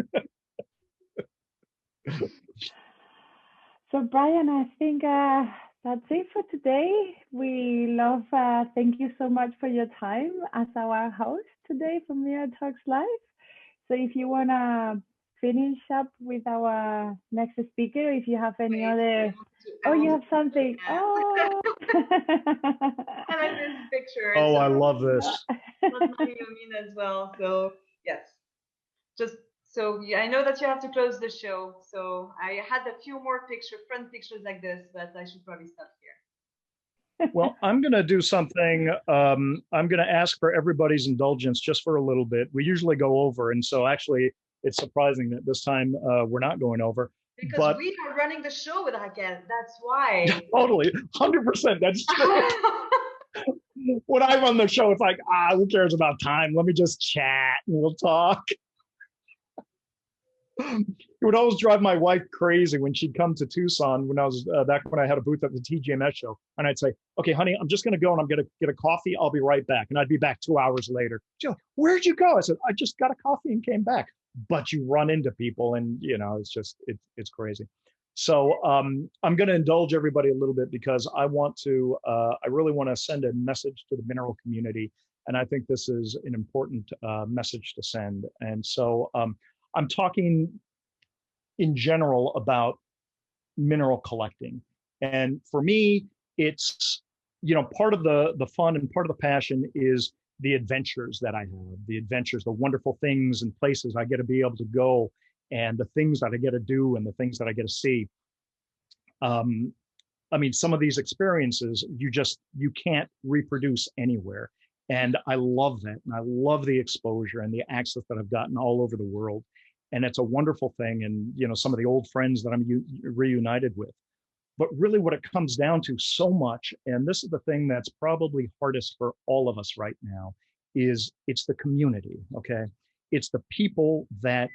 Speaker 3: So Bryan, I think that's it for today. We love, thank you so much for your time as our host today from Mineral Talks Live. So if you want to finish up with our next speaker, if you have any other, you have something. Oh.
Speaker 2: I like this picture.
Speaker 1: Oh, I love this.
Speaker 2: As well. So yes, just so I know that you have to close the show. So I had a few more front pictures like this, but I should probably stop here.
Speaker 1: Well, I'm going to do something. I'm going to ask for everybody's indulgence just for a little bit. We usually go over, and so actually it's surprising that this time we're not going over.
Speaker 2: Because we are running the show with Raquel. That's why.
Speaker 1: Totally, 100%. That's true. When I run the show, it's like, who cares about time? Let me just chat and we'll talk. It would always drive my wife crazy when she'd come to Tucson when I was back when I had a booth at the TGMS show. And I'd say, okay, honey, I'm just going to go and I'm going to get a coffee. I'll be right back. And I'd be back 2 hours later. She's like, where'd you go? I said, I just got a coffee and came back. But you run into people and, it's just, it's crazy. So I'm going to indulge everybody a little bit because I really want to send a message to the mineral community. And I think this is an important message to send. And so I'm talking in general about mineral collecting. And for me, it's, part of the fun and part of the passion is the adventures that I have, the wonderful things and places I get to be able to go, and the things that I get to do and the things that I get to see. Some of these experiences, you can't reproduce anywhere. And I love that. And I love the exposure and the access that I've gotten all over the world. And it's a wonderful thing. And, some of the old friends that I'm reunited with. But really what it comes down to so much, and this is the thing that's probably hardest for all of us right now, is it's the community, okay? It's the people that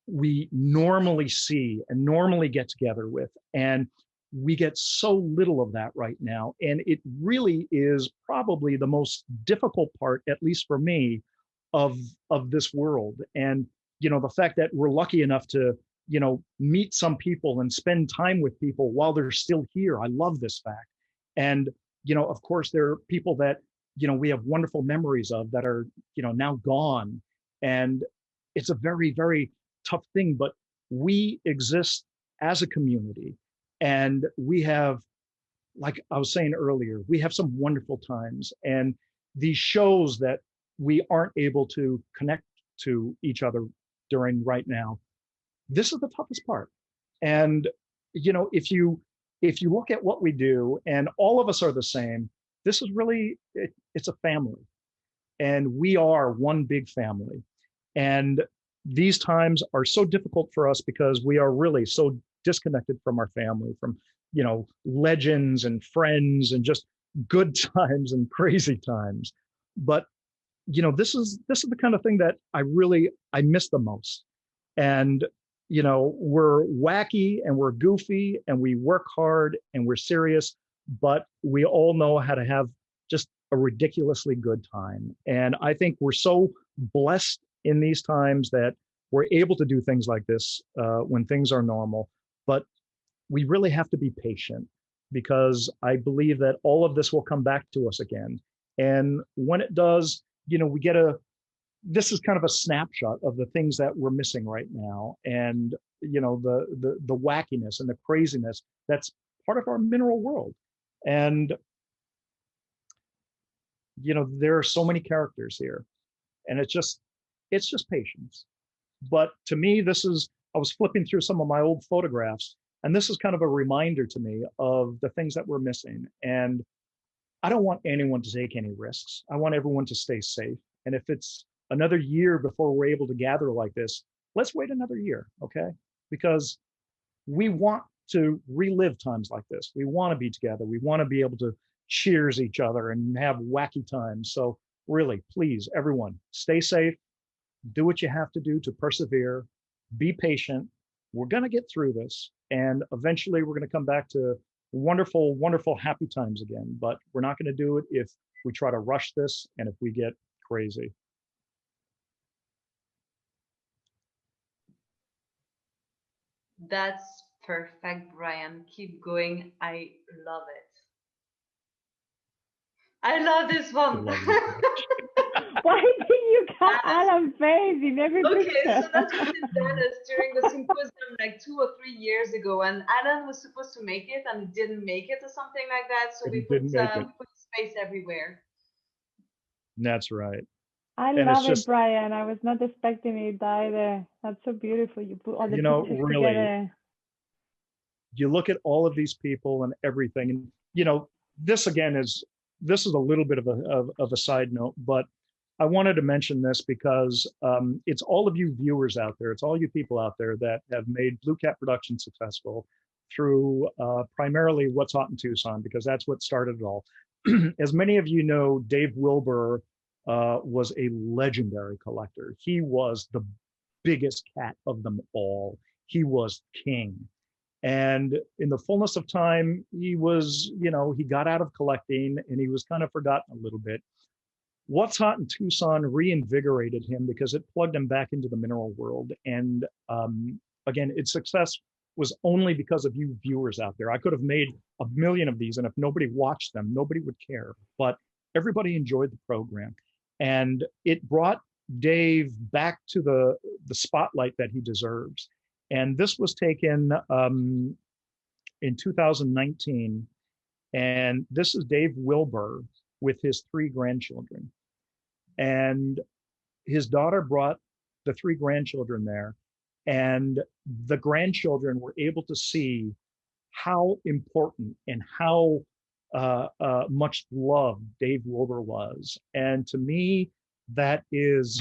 Speaker 1: we normally see and normally get together with. And we get so little of that right now. And it really is probably the most difficult part, at least for me, of this world. And, the fact that we're lucky enough to, meet some people and spend time with people while they're still here. I love this fact. And, of course, there are people that, we have wonderful memories of that are, now gone. And it's a very, very tough thing, but we exist as a community. And we have, like I was saying earlier, we have some wonderful times. And these shows that we aren't able to connect to each other during right now, this is the toughest part. And, if you look at what we do, and all of us are the same, this is really, it's a family. And we are one big family. And these times are so difficult for us because we are really so disconnected from our family, from, legends and friends and just good times and crazy times. But this is the kind of thing that I miss the most. And we're wacky and we're goofy and we work hard and we're serious, but we all know how to have just a ridiculously good time. And I think we're so blessed in these times that we're able to do things like this when things are normal. But we really have to be patient, because I believe that all of this will come back to us again. And when it does, this is kind of a snapshot of the things that we're missing right now. And, the wackiness and the craziness that's part of our mineral world. And, there are so many characters here, and it's just patience. But to me, I was flipping through some of my old photographs, and this is kind of a reminder to me of the things that we're missing. And I don't want anyone to take any risks. I want everyone to stay safe. And if it's another year before we're able to gather like this, let's wait another year, okay? Because we want to relive times like this. We want to be together. We want to be able to cheers each other and have wacky times. So really, please, everyone, stay safe. Do what you have to do to persevere. Be patient. We're going to get through this. And eventually we're going to come back to wonderful, wonderful, happy times again. But we're not going to do it if we try to rush this and if we get crazy.
Speaker 2: That's perfect, Bryan. Keep going. I love it. I love this one.
Speaker 3: Why did you cut Alan's face in every picture?
Speaker 2: Okay, so that's what in Dallas during the symposium like 2 or 3 years ago, and Alan was supposed to make it and didn't make it or something like that. So we put space everywhere.
Speaker 1: That's right.
Speaker 3: I love it, Bryan. I was not expecting it either. That's so beautiful. You put all the pictures
Speaker 1: really,
Speaker 3: together.
Speaker 1: You look at all of these people and everything, and this again is a little bit of a side note, but I wanted to mention this because it's all of you viewers out there, it's all you people out there that have made BlueCap Productions successful through primarily What's Hot in Tucson, because that's what started it all. As many of you know, Dave Wilbur was a legendary collector. He was the biggest cat of them all. He was king. And in the fullness of time, he was, he got out of collecting and he was kind of forgotten a little bit. What's Hot in Tucson reinvigorated him because it plugged him back into the mineral world. And again, its success was only because of you viewers out there. I could have made 1 million of these, and if nobody watched them, nobody would care. But everybody enjoyed the program. And it brought Dave back to the spotlight that he deserves. And this was taken in 2019. And this is Dave Wilbur with his 3 grandchildren. And his daughter brought the 3 grandchildren there. And the grandchildren were able to see how important and how much loved Dave Wilbur was. And to me, that is,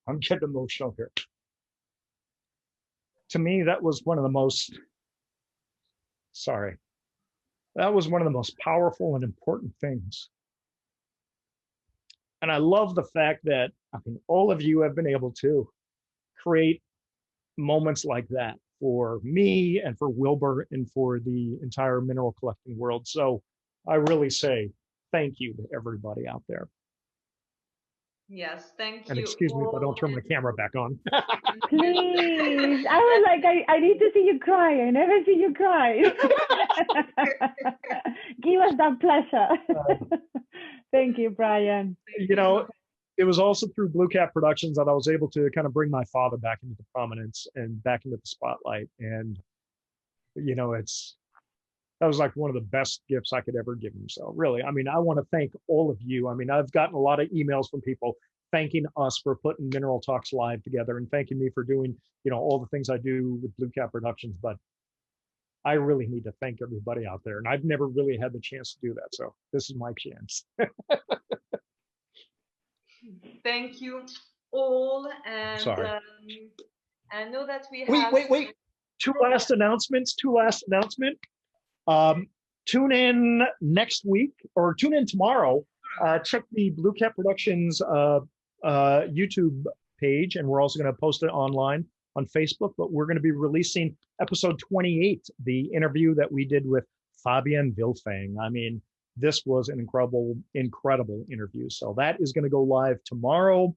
Speaker 1: I'm getting emotional here. To me, that was one of the most, that was one of the most powerful and important things. And I love the fact that, all of you have been able to create moments like that for me and for Wilbur and for the entire mineral collecting world. So I really say thank you to everybody out there.
Speaker 2: Yes, thank you.
Speaker 1: And excuse me if I don't turn my camera back on.
Speaker 3: Please. I was like, I need to see you cry. I never see you cry. Give us that pleasure. Thank you, Bryan.
Speaker 1: It was also through BlueCap Productions that I was able to kind of bring my father back into the prominence and back into the spotlight. And, that was like one of the best gifts I could ever give him. So really, I want to thank all of you. I've gotten a lot of emails from people thanking us for putting Mineral Talks Live together and thanking me for doing, all the things I do with BlueCap Productions. But I really need to thank everybody out there. And I've never really had the chance to do that. So this is my chance.
Speaker 2: Thank you all. And
Speaker 1: Sorry.
Speaker 2: I know that we have...
Speaker 1: Wait. Two last announcements. Tune in next week or tune in tomorrow. Check the BlueCap Productions YouTube page, and we're also going to post it online on Facebook. But we're going to be releasing episode 28, the interview that we did with Fabian Wilfang. I mean, this was an incredible interview. So that is going to go live tomorrow.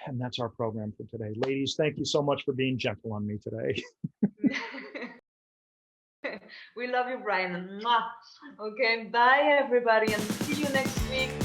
Speaker 1: And that's our program for today. Ladies, thank you so much for being gentle on me today.
Speaker 2: We love you, Bryan. Mwah. Okay, bye everybody, and see you next week.